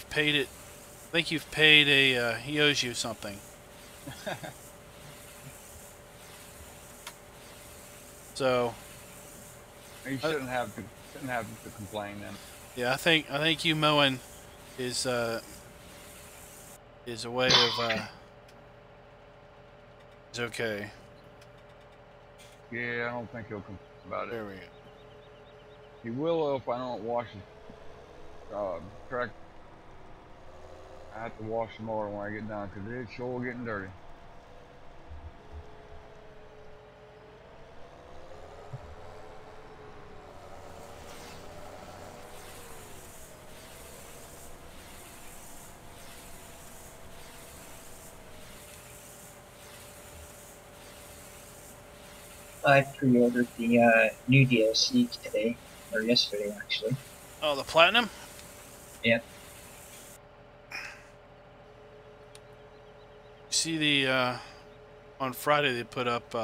paid it. I think you've paid a. He owes you something. So. He shouldn't have to complain then. Yeah, I think you mowing is a way of is okay. Yeah, I don't think he'll complain about it. There we go. He will if I don't wash his track. I have to wash the mower when I get done because it's sure getting dirty. I pre-ordered the new DLC today, or yesterday actually. Oh, the Platinum? Yep. See the on Friday they put up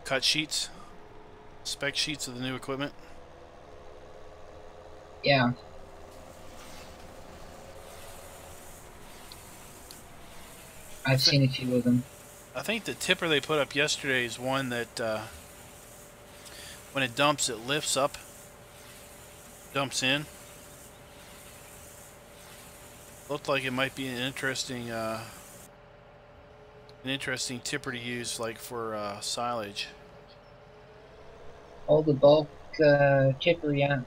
cut sheets, spec sheets of the new equipment. Yeah. I've seen a few of them. I think the tipper they put up yesterday is one that when it dumps, it lifts up, dumps in. Looked like it might be an interesting tipper to use, like for silage. Oh, the bulk tipper, yeah.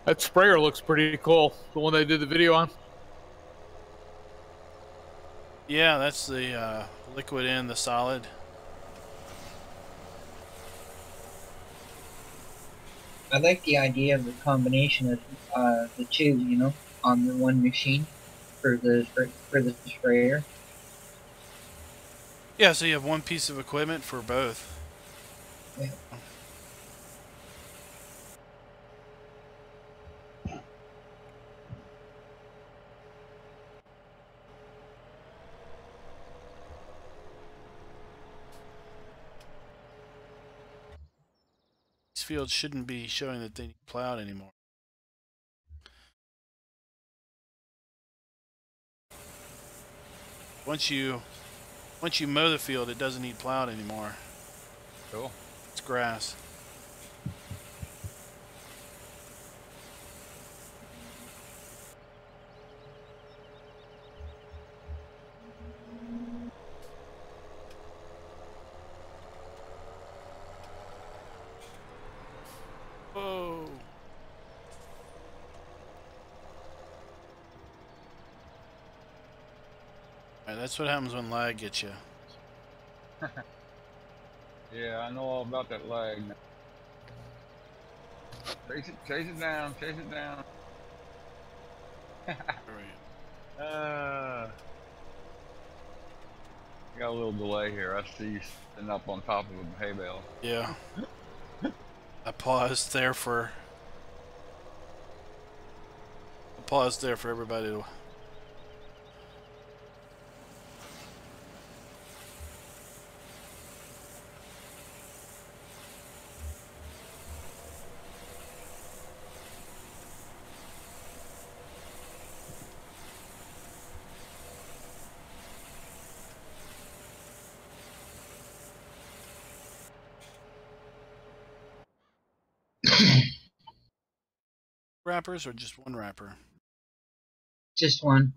That sprayer looks pretty cool. The one they did the video on. Yeah, that's the liquid and the solid. I like the idea of the combination of the two, you know, on the one machine for the sprayer. Yeah, so you have one piece of equipment for both. Yeah. These fields shouldn't be showing that they need plowed anymore. Once you mow the field, it doesn't need plowed anymore. Cool. It's grass. Whoa. Alright, that's what happens when lag gets you. Yeah, I know all about that lag now. Chase it down, chase it down. Got a little delay here. I see you sitting up on top of a hay bale. Yeah. I paused there for everybody to. Wrappers or just one wrapper? Just one.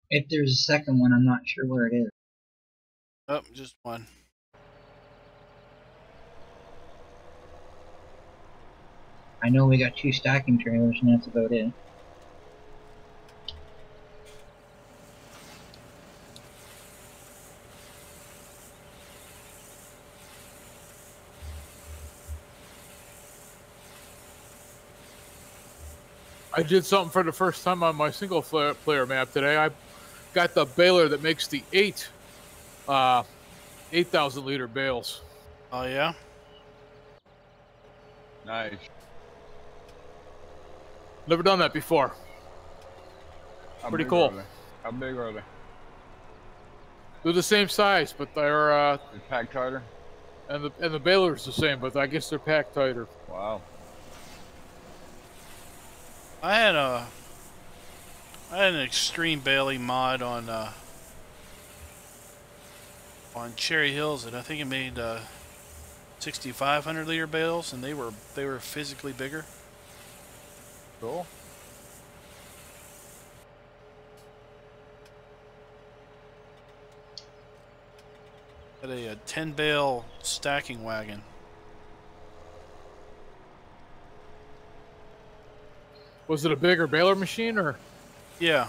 If there's a second one, I'm not sure where it is. Oh, just one. I know we got 2 stacking trailers, and that's about it. I did something for the first time on my single player map today. I got the baler that makes the 8,000 liter bales. Oh yeah? Nice. Never done that before. Pretty cool. How big are they? They're the same size, but they're It's packed tighter? and the baler's the same, but I guess they're packed tighter. Wow. I had an extreme baling mod on Cherry Hills, and I think it made 6,500 liter bales, and they were physically bigger. Cool. Had a 10 bale stacking wagon. Was it a bigger baler machine or? Yeah.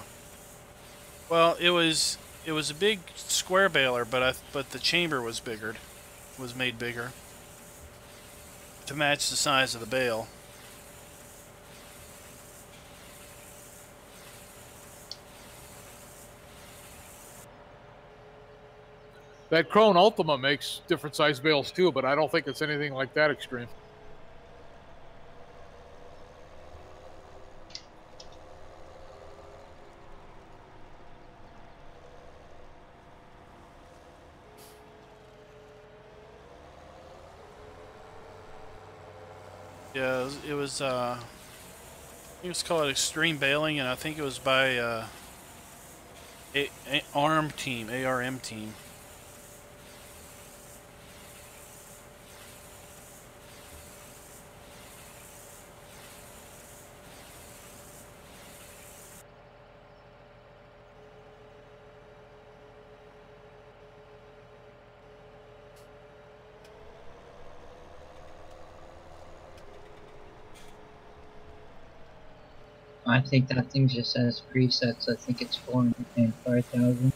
Well, it was a big square baler, but the chamber was made bigger to match the size of the bale. That Krone Ultima makes different size bales too, but I don't think it's anything like that extreme. Yeah, it was I think it was called Extreme Baling, and I think it was by ARM team. I think that thing just has presets. I think it's 405,000.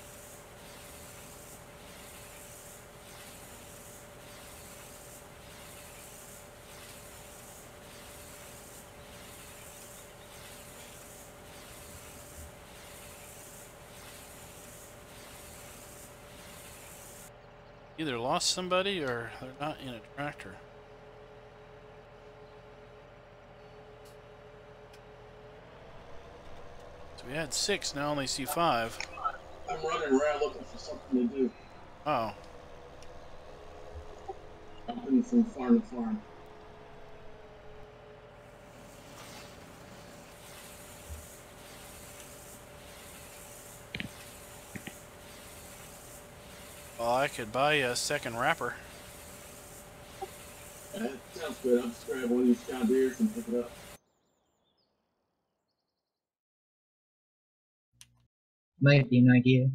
Either lost somebody or they're not in a tractor. So we had 6, now only see 5. I'm running around looking for something to do. Oh. Jumping from farm to farm. Well, I could buy you a second wrapper. That sounds good. I'll just grab one of these John Deere's and pick it up. Might be an idea.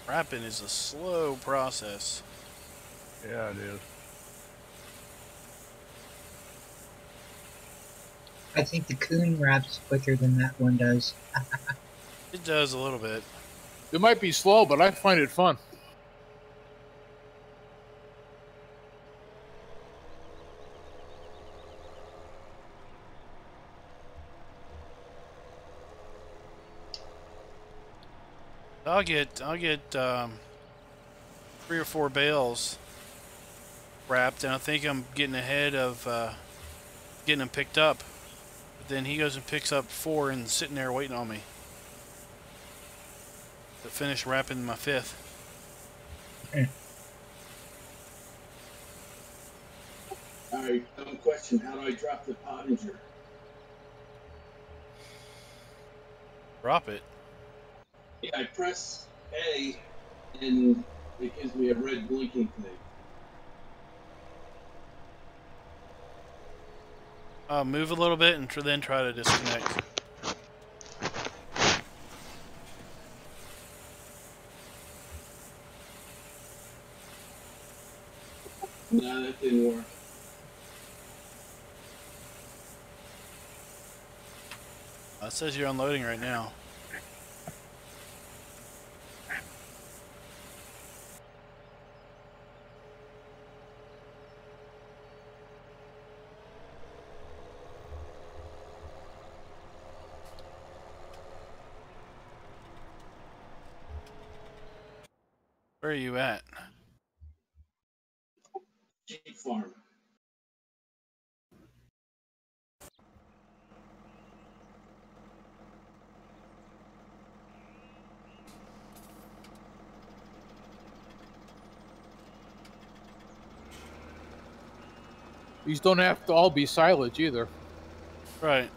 Wrapping is a slow process. Yeah, it is. I think the Coon wraps quicker than that one does. It does a little bit. It might be slow, but I find it fun. I'll get 3 or 4 bales wrapped, and I think I'm getting ahead of getting them picked up. But then he goes and picks up 4 and sitting there waiting on me to finish wrapping my 5th. Alright, question. How do I drop the pottinger? Drop it. Yeah, I press A and it gives me a red blinking thing. Move a little bit and then try to disconnect. No, that didn't work. It says you're unloading right now. Where are you at? Chick farm. These don't have to all be silage either. Right.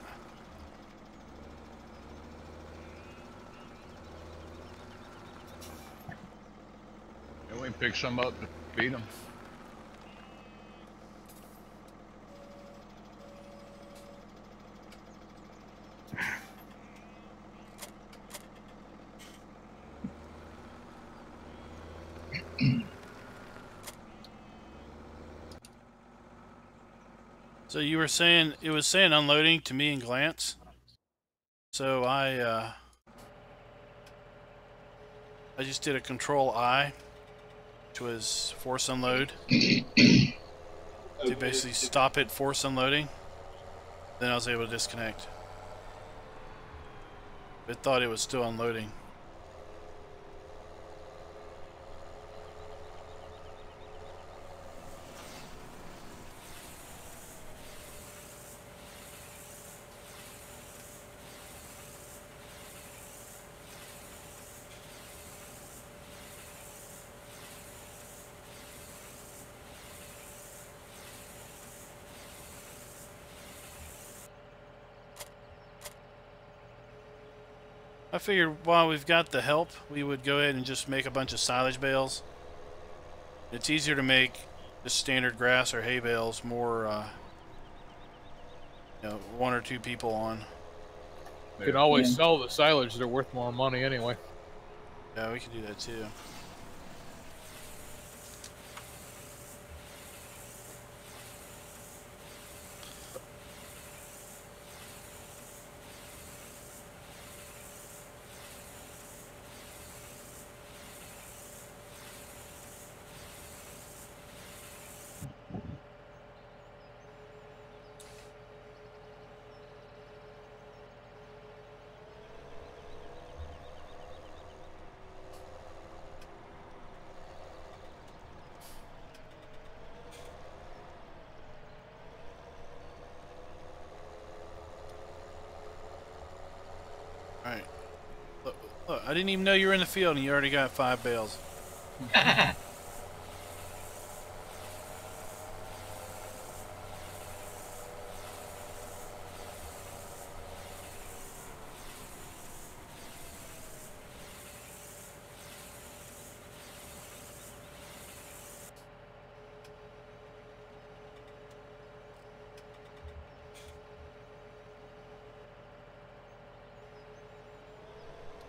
And we pick some up to feed them. So you were saying, it was saying unloading to me in glance. So I just did a Control I, which was force unload. To basically stop it force unloading. Then I was able to disconnect. It thought it was still unloading. I figured while we've got the help, we would go ahead and just make a bunch of silage bales. It's easier to make just standard grass or hay bales more, you know, 1 or 2 people on. You can always sell the silage; they're worth more money anyway. Yeah, we could do that too. Alright. Look, I didn't even know you were in the field and you already got 5 bales.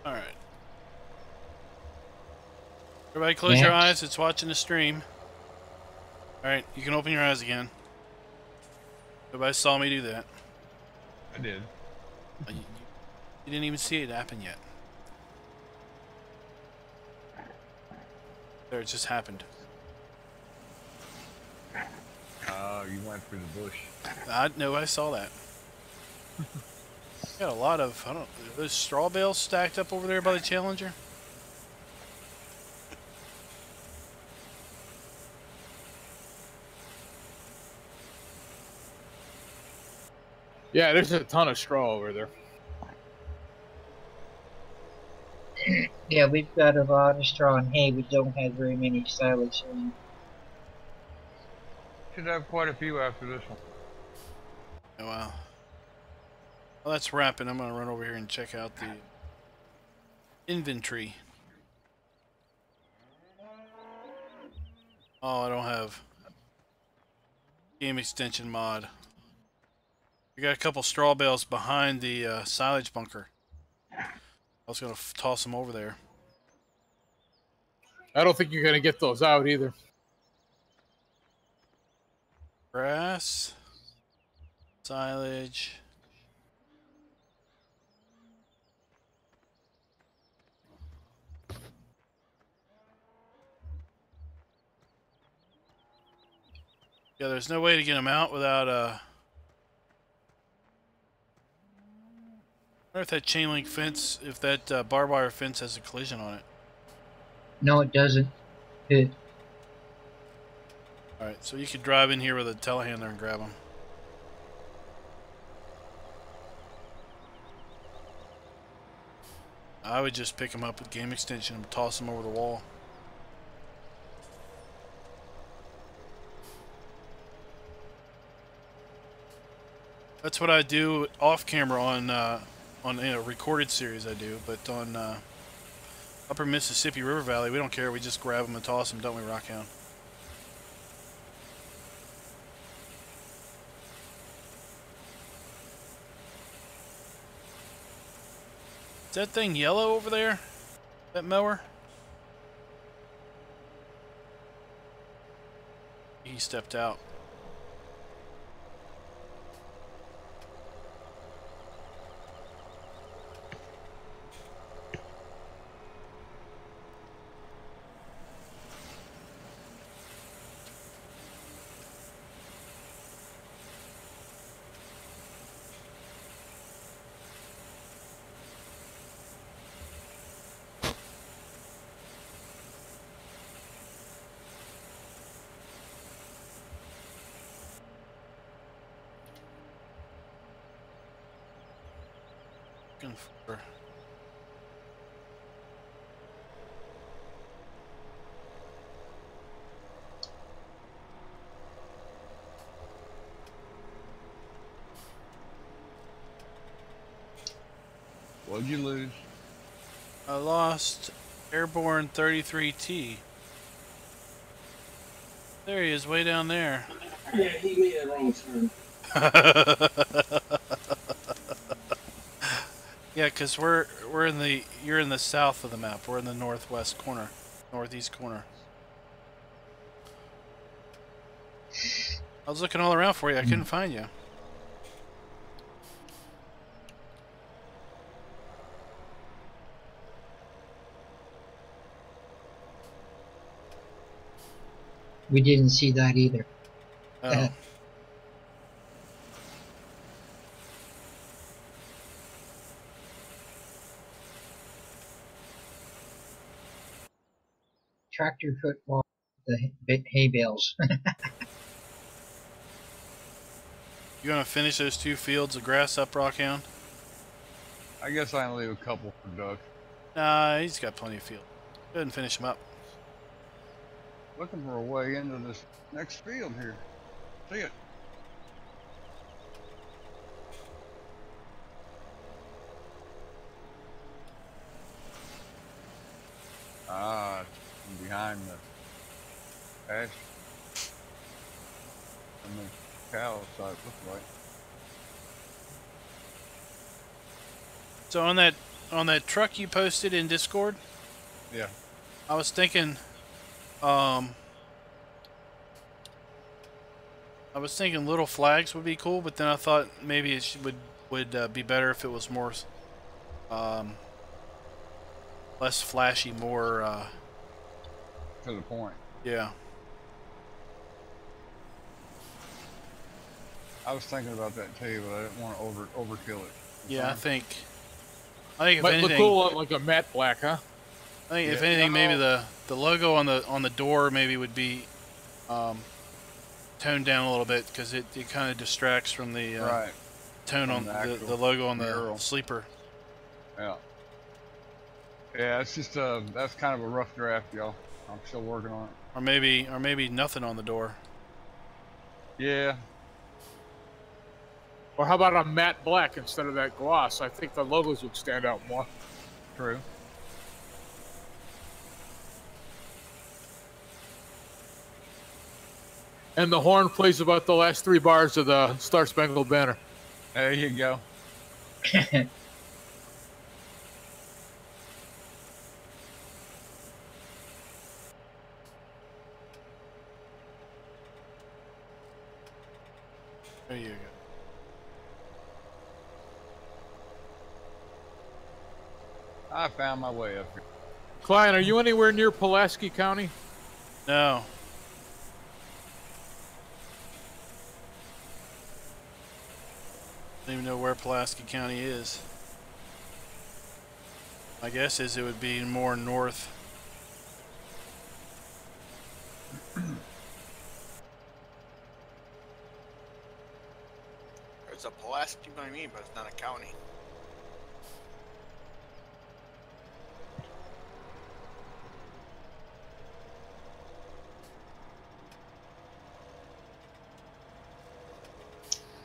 Alright. Everybody close your eyes. It's watching the stream. Alright, you can open your eyes again. Everybody saw me do that. I did. You didn't even see it happen yet. There, it just happened. You went through the bush. I saw that. Got a lot of, I don't know, those straw bales stacked up over there by the Challenger. Yeah, there's a ton of straw over there. Yeah, we've got a lot of straw and hay. We don't have very many silage. Should have quite a few after this one. Oh, wow. Well, that's wrapping. I'm going to run over here and check out the inventory. Oh, I don't have game extension mod. We got a couple straw bales behind the silage bunker. I was going to toss them over there. I don't think you're going to get those out either. Grass, silage. Yeah, there's no way to get them out without I wonder if that chain link fence, if that barbed wire fence has a collision on it. No, it doesn't. It, Alright, so you could drive in here with a telehandler and grab them. I would just pick them up with game extension and toss them over the wall. That's what I do off camera on a recorded series I do, but on Upper Mississippi River Valley, we don't care. We just grab them and toss them, don't we, Rockhound? Is that thing yellow over there? That mower? He stepped out. For What'd you lose? I lost Airborne 33T. There he is, way down there. Yeah, he made a wrong turn. Yeah, because you're in the south of the map. We're in the northwest corner, northeast corner. I was looking all around for you. I couldn't find you. we didn't see that either. Oh. Tractor football, the hay bales. You gonna finish those 2 fields of grass up, Rockhound? I guess I can leave a couple for Doug. Nah, he's got plenty of field. Go ahead and finish them up. Looking for a way into this next field here. See it? Ah, it's behind the pasture. And the cows, so it looks like. So on that truck you posted in Discord, Yeah. I was thinking, little flags would be cool, but then I thought maybe it would be better if it was more, less flashy, more, To the point. yeah. I was thinking about that too, but I didn't want to overkill it. Yeah, I think if Might anything, look cool on like a matte black, huh? I think if anything, maybe the logo on the door maybe would be toned down a little bit, because it kind of distracts from the Right. tone From on the the logo on the mural. sleeper. Yeah. Yeah, it's just that's kind of a rough draft, y'all. I'm still working on it. Or maybe nothing on the door. Yeah. Or how about a matte black instead of that gloss? I think the logos would stand out more. True. And the horn plays about the last 3 bars of the Star Spangled Banner. There you go. There you go. I found my way up here. Klein, are you anywhere near Pulaski County? No. Don't even know where Pulaski County is. My guess is it would be more north. There's a Pulaski by me, but it's not a county.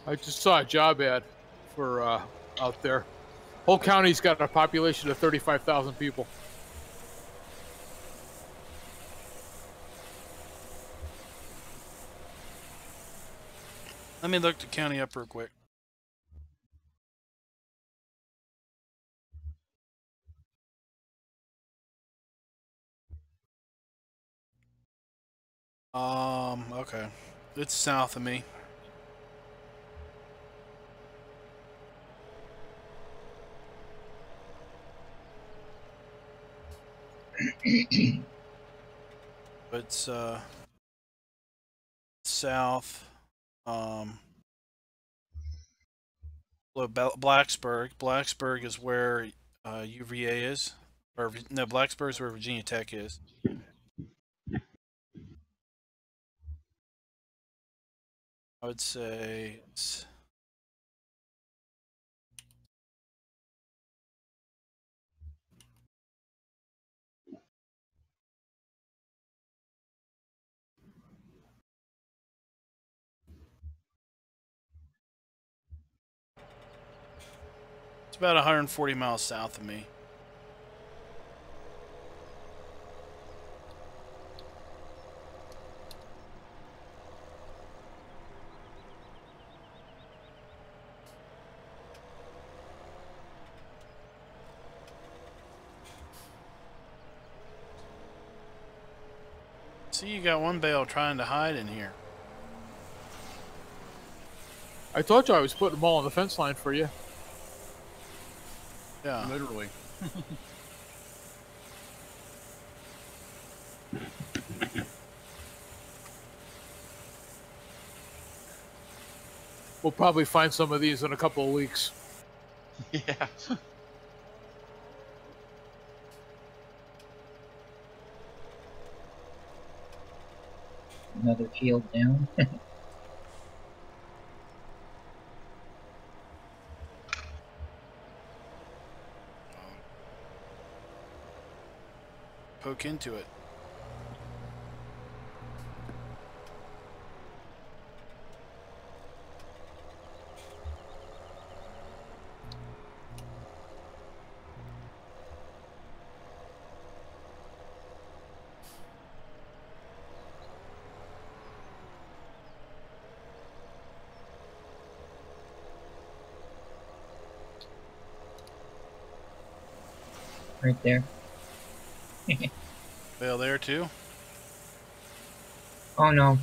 I just saw a job ad for out there. Whole county's got a population of 35,000 people. Let me look the county up real quick. Okay. It's south of me. It's south. Blacksburg. Blacksburg is where UVA is, or no, Blacksburg is where Virginia Tech is. I would say it's about 140 miles south of me. See, you got one bale trying to hide in here. I told you I was putting them all on the fence line for you. Yeah. Literally. We'll probably find some of these in a couple of weeks. Yeah. Another field down. Poke into it. Right there. Bale there too? Oh no.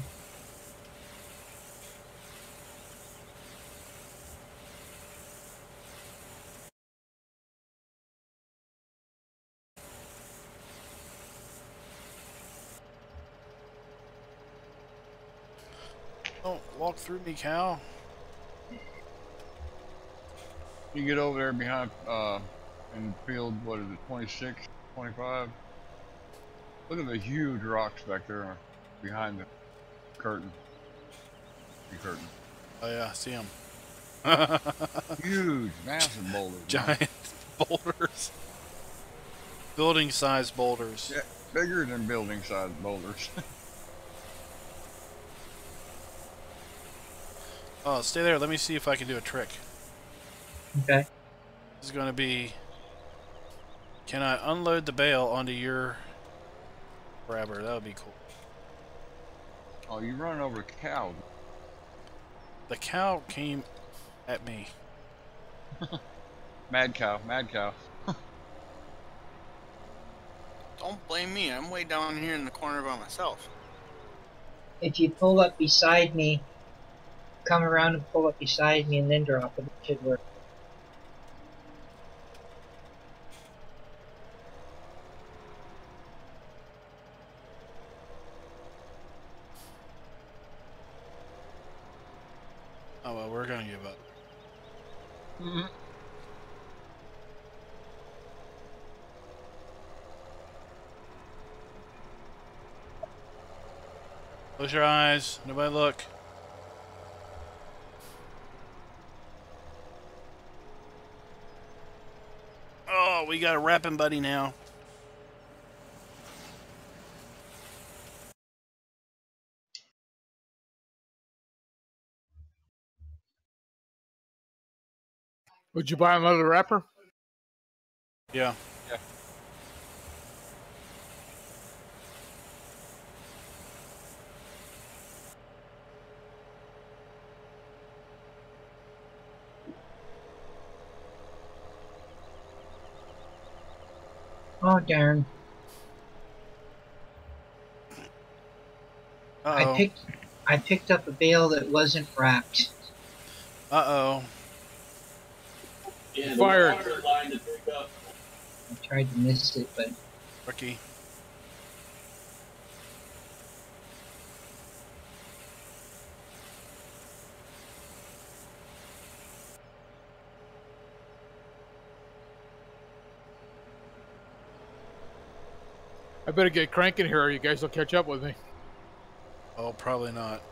Don't walk through me, cow. You get over there behind in field, what is it, 26, 25? Look at the huge rocks back there behind the curtain. The curtain. Oh yeah, see them. Huge, massive boulders. Giant boulders. Building-sized boulders. Yeah, bigger than building-sized boulders. Oh, stay there. Let me see if I can do a trick. Okay. This is going to be... Can I unload the bale onto your grabber? That would be cool. Oh, you're running over a cow. The cow came at me. Mad cow, mad cow. Don't blame me. I'm way down here in the corner by myself. If you pull up beside me, come around and pull up beside me and then drop it, it should work. Oh well, we're gonna give up. Mm-hmm. Close your eyes. Nobody look. Oh, we got a rapping buddy now. Would you buy another wrapper? Yeah. Oh darn! Uh-oh. I picked up a bale that wasn't wrapped. Uh-oh. Yeah, the Fired. water line to pick up. I tried to miss it, but Rookie. I better get cranking here, or you guys will catch up with me. Oh, probably not.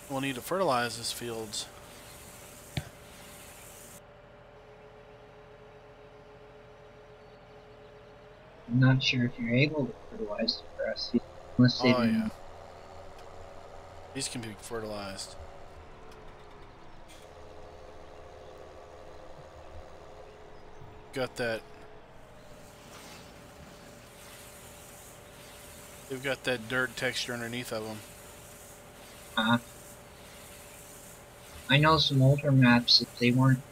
We'll need to fertilize these fields. I'm not sure if you're able to fertilize the grass field unless they Oh, yeah. These can be fertilized. Got that. They've got that dirt texture underneath of them. I know some older maps that they weren't.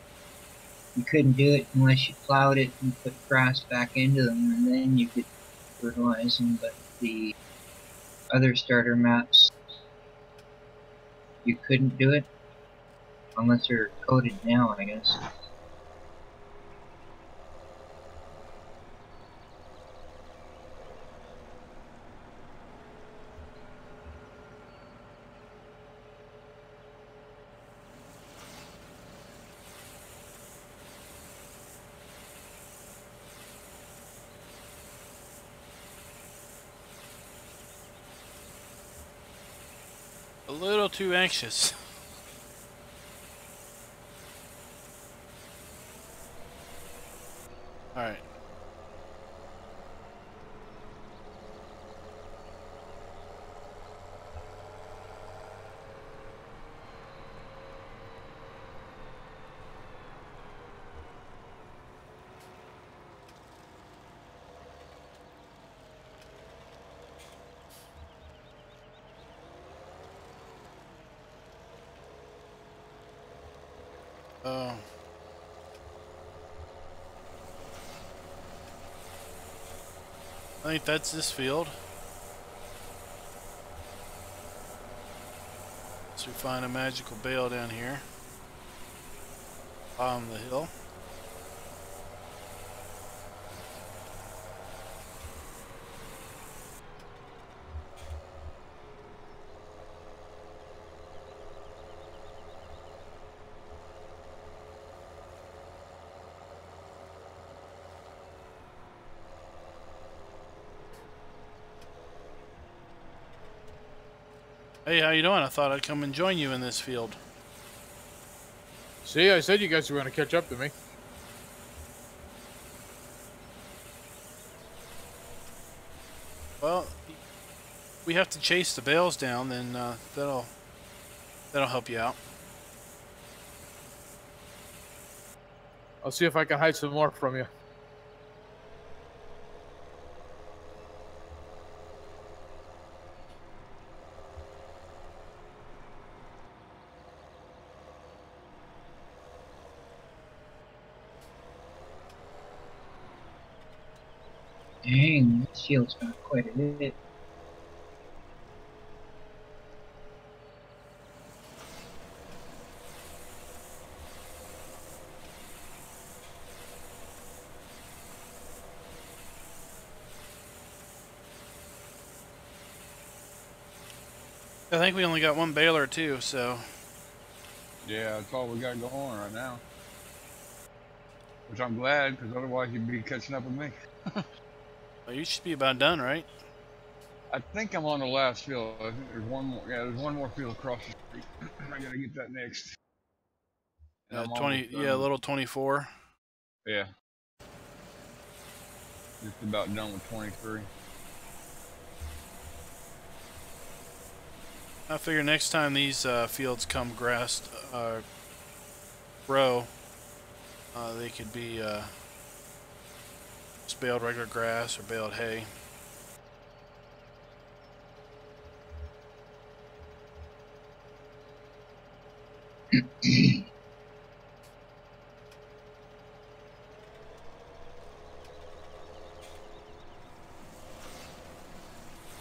You couldn't do it unless you plowed it and put grass back into them, and then you could fertilize them. But the other starter maps, you couldn't do it unless they're coded now, I guess. A little too anxious. Alright. Oh. I think that's this field. So we find a magical bale down here. Bottom of the hill. Hey, how you doing? I thought I'd come and join you in this field. See, I said you guys were going to catch up to me. Well, we have to chase the bales down, then that'll help you out. I'll see if I can hide some more from you. Dang, this field's got quite a bit. I think we only got one baler too, so Yeah, that's all we got going right now. Which I'm glad, because otherwise you'd be catching up with me. well, you should be about done, right? I think I'm on the last field. I think there's one more. Yeah, there's one more field across the street. I gotta get that next. And I'm 20, almost done. yeah, a little 24. Yeah. Just about done with 23. I figure next time these fields come grassed, grow, they could be just baled regular grass or baled hay.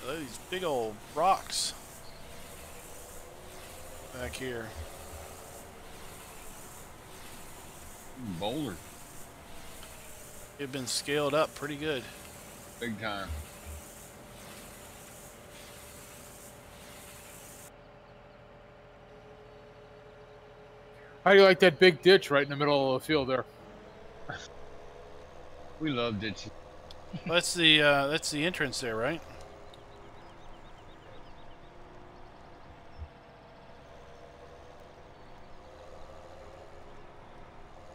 Oh, these big old rocks back here. Boulder. They've been scaled up pretty good. Big time. How do you like that big ditch right in the middle of the field there? We love ditches. That's the entrance there, right?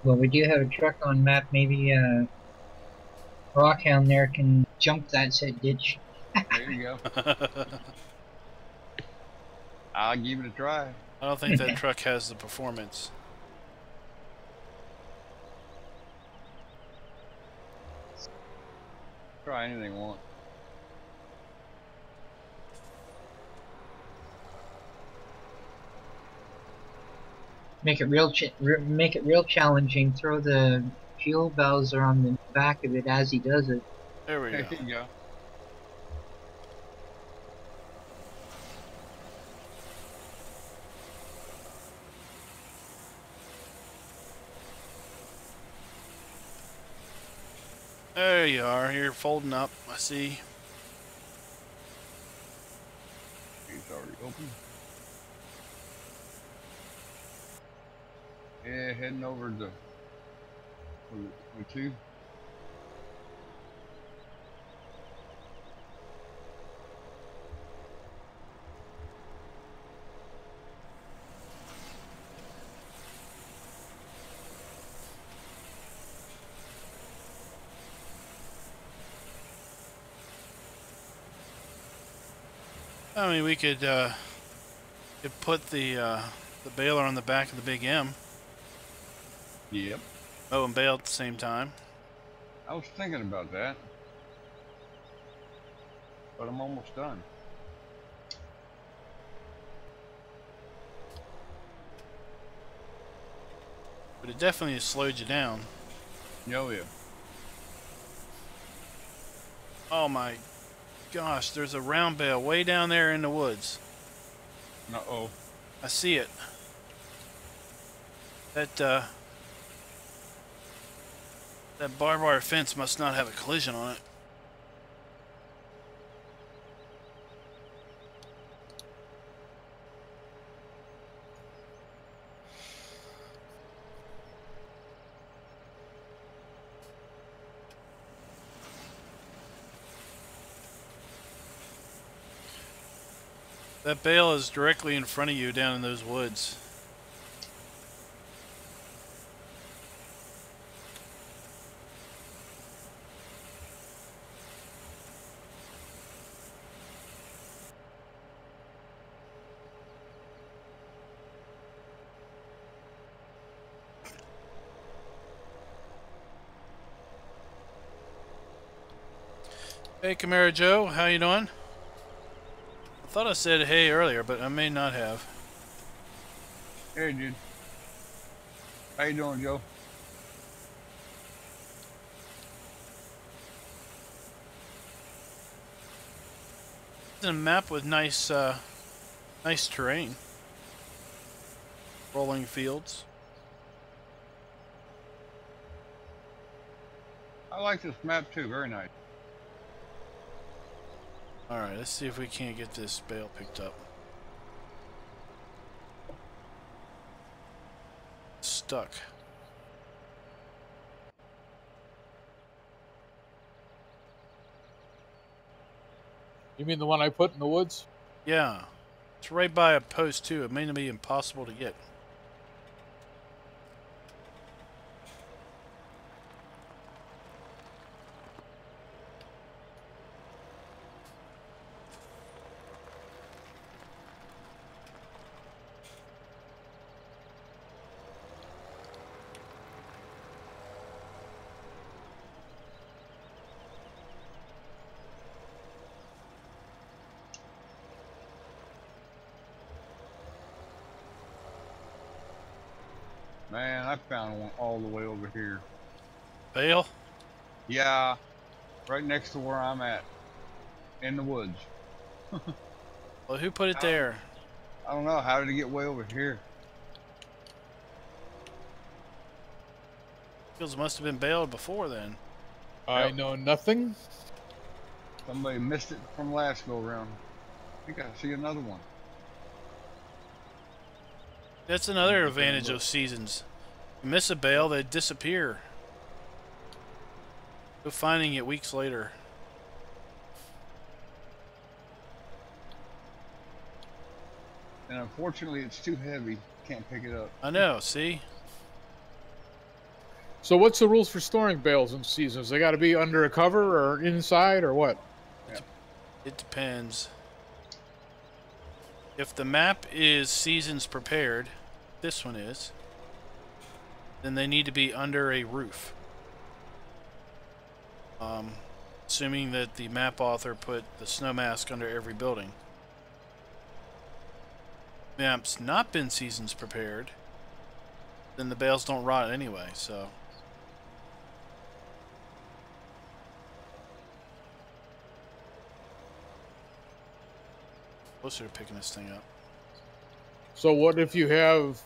Well, we do have a truck on map. Maybe Rockhound there can jump that said ditch. There you go. I'll give it a try. I don't think that truck has the performance. Try anything you want. Make it real challenging. Throw the fuel bowser on the back of it as he does it. There we go. There you go. There you are. You're folding up. I see. It's already open. Yeah, heading over to 22. I mean, we could put the baler on the back of the Big M. Yep. Oh, and bale at the same time. I was thinking about that. But I'm almost done. But it definitely slowed you down. Oh, yeah. Oh my gosh, there's a round bale way down there in the woods. Uh-oh. I see it. That barbed wire fence must not have a collision on it. That bale is directly in front of you down in those woods. Hey, Camaro Joe, how you doing? I thought I said hey earlier, but I may not have. Hey, dude. How you doing, Joe? It's a map with nice terrain. Rolling fields. I like this map too. Very nice. Alright, let's see if we can't get this bale picked up. stuck. You mean the one I put in the woods? Yeah. It's right by a post, too. It may be impossible to get. Man, I found one all the way over here. Bale? Yeah, right next to where I'm at, in the woods. Well, who put it there? I don't know, how did it get way over here? It must have been baled before then. I know nothing. Somebody missed it from last go around. I think I see another one. That's another advantage of seasons. You miss a bale, they disappear. Go finding it weeks later. And unfortunately, it's too heavy. Can't pick it up. I know, see? So what's the rules for storing bales in seasons? They got to be under a cover or inside or what? It depends. If the map is seasons prepared, this one is, then they need to be under a roof. Assuming that the map author put the snow mask under every building. Map's not been seasons prepared, then the bales don't rot anyway, so. Closer to picking this thing up. So what if you have,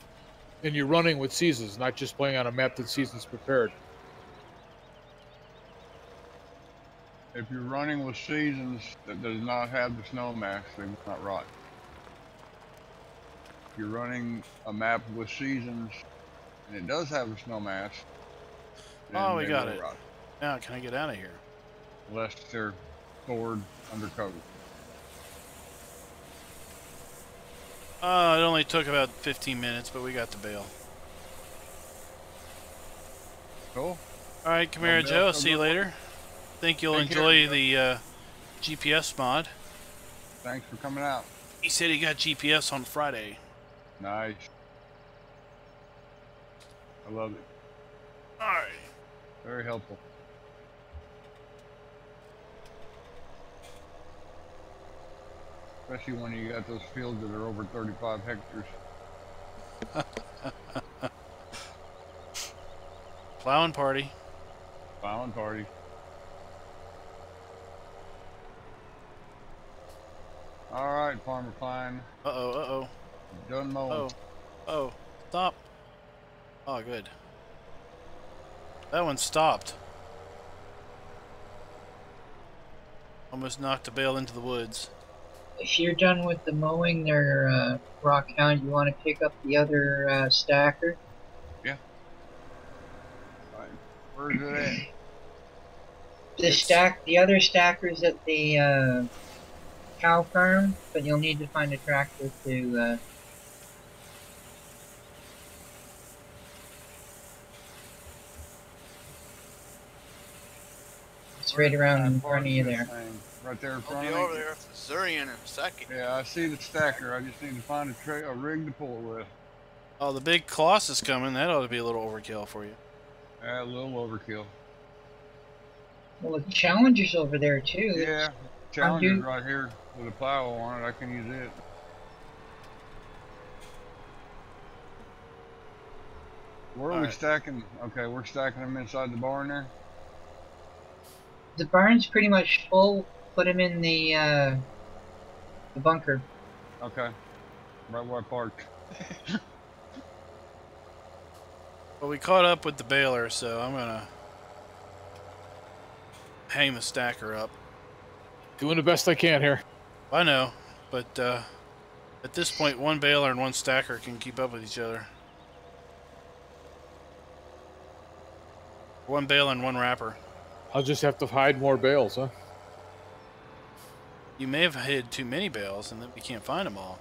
and you're running with seasons, not just playing on a map that seasons prepared? If you're running with seasons that does not have the snow mask, they will not rot. If you're running a map with seasons and it does have a snow mask, then Oh, we they got will it. rot. Now, can I get out of here? Unless they're stored undercover. It only took about 15 minutes, but we got the bale. Cool. Alright, Camaro Joe, see you later. Think you'll Take enjoy care. the GPS mod. Thanks for coming out. He said he got GPS on Friday. Nice. I love it. Alright. Very helpful. Especially when you got those fields that are over 35 hectares. Plowing party. Plowing party. Alright, Farmer Klein. Uh-oh, uh-oh. Done mowing. Oh. Oh. Stop. Oh, good. That one stopped. Almost knocked the bale into the woods. If you're done with the mowing there, Rockhound, you want to pick up the other stacker? Yeah. Alright. Where's it at? The other stacker's at the cow farm, but you'll need to find a tractor to. It's right around in front of you there. Right there in I'll front be of me. over there with Zurian in a second. Yeah, I see the stacker. I just need to find a rig to pull it with. Oh, the big Colossus coming. That ought to be a little overkill for you. Yeah, a little overkill. Well, the Challenger's over there too. Yeah, Challenger's right here with a plow on it. I can use it. Where are we stacking? Okay, we're stacking them inside the barn there. The barn's pretty much full. Put him in the bunker. Okay, right where I parked. Well, we caught up with the baler, so I'm gonna hang the stacker up. Doing the best I can here. I know, but at this point, one baler and one stacker can keep up with each other. 1 bale and 1 wrapper. I'll just have to hide more bales, huh? You may have hid too many bales and then we can't find them all.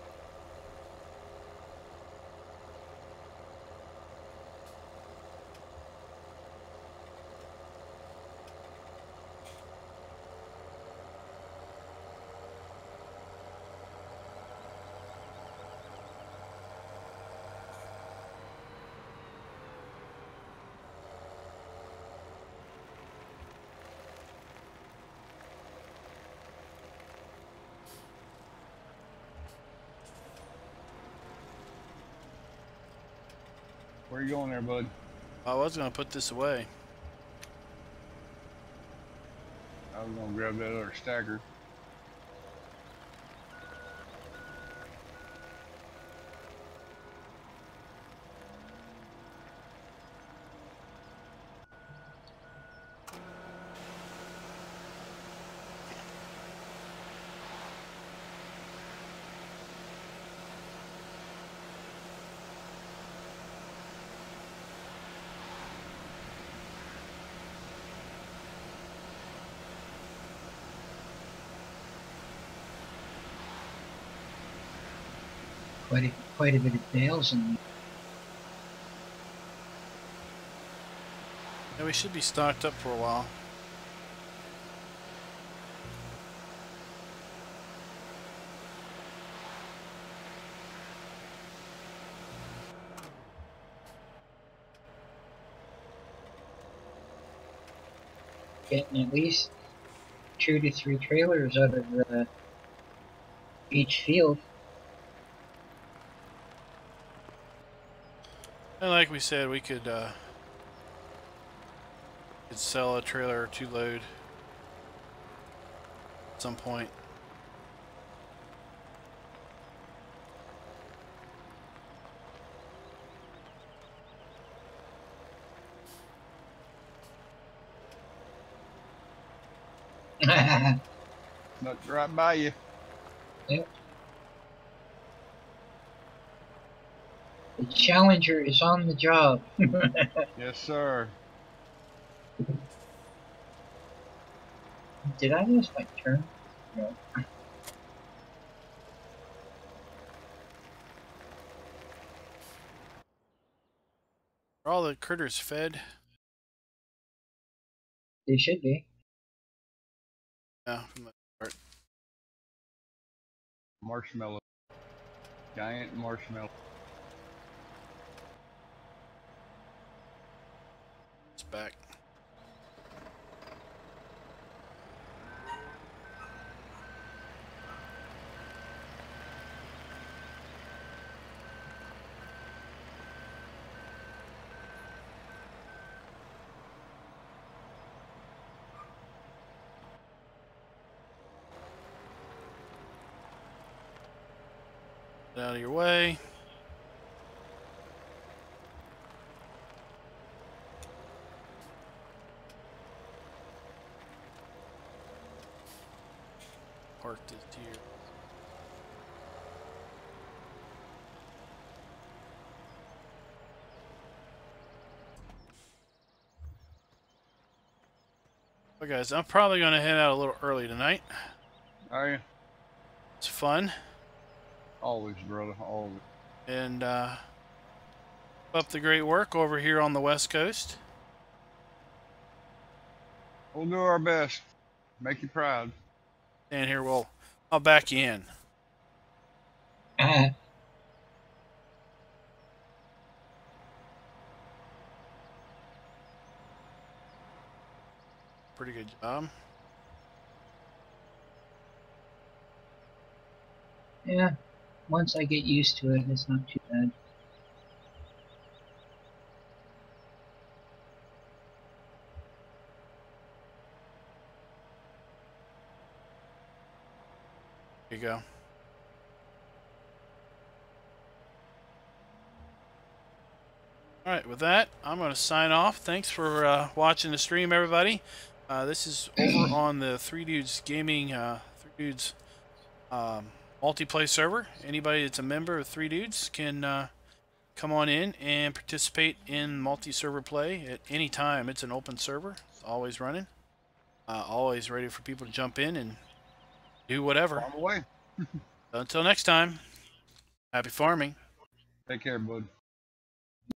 Where you going there, bud? I was going to put this away. I was gonna grab that other stacker. Quite a bit of bales in. Yeah, we should be stocked up for a while. Getting at least 2 to 3 trailers out of each field. And like we said, we could sell a trailer or 2 load at some point. Looked right by you. Yep. The Challenger is on the job. Yes, sir. Did I miss my turn? No. Are all the critters fed? They should be. Yeah, for the most part. Marshmallow. Giant marshmallow. It's back. Get out of your way. Park this here. Well, guys, I'm probably going to head out a little early tonight. Are you? It's fun. Always, brother. Always. And up the great work over here on the West Coast. We'll do our best. Make you proud. And here, I'll back you in. Pretty good job. Yeah, once I get used to it, it's not too bad. Here you go. Alright, with that, I'm going to sign off. Thanks for watching the stream, everybody. This is over on the 3Dudes Gaming, 3Dudes Multiplay server. Anybody that's a member of 3Dudes can come on in and participate in multi-server play at any time. It's an open server. It's always running. Always ready for people to jump in and do whatever. Farm away. Until next time, happy farming. Take care, bud.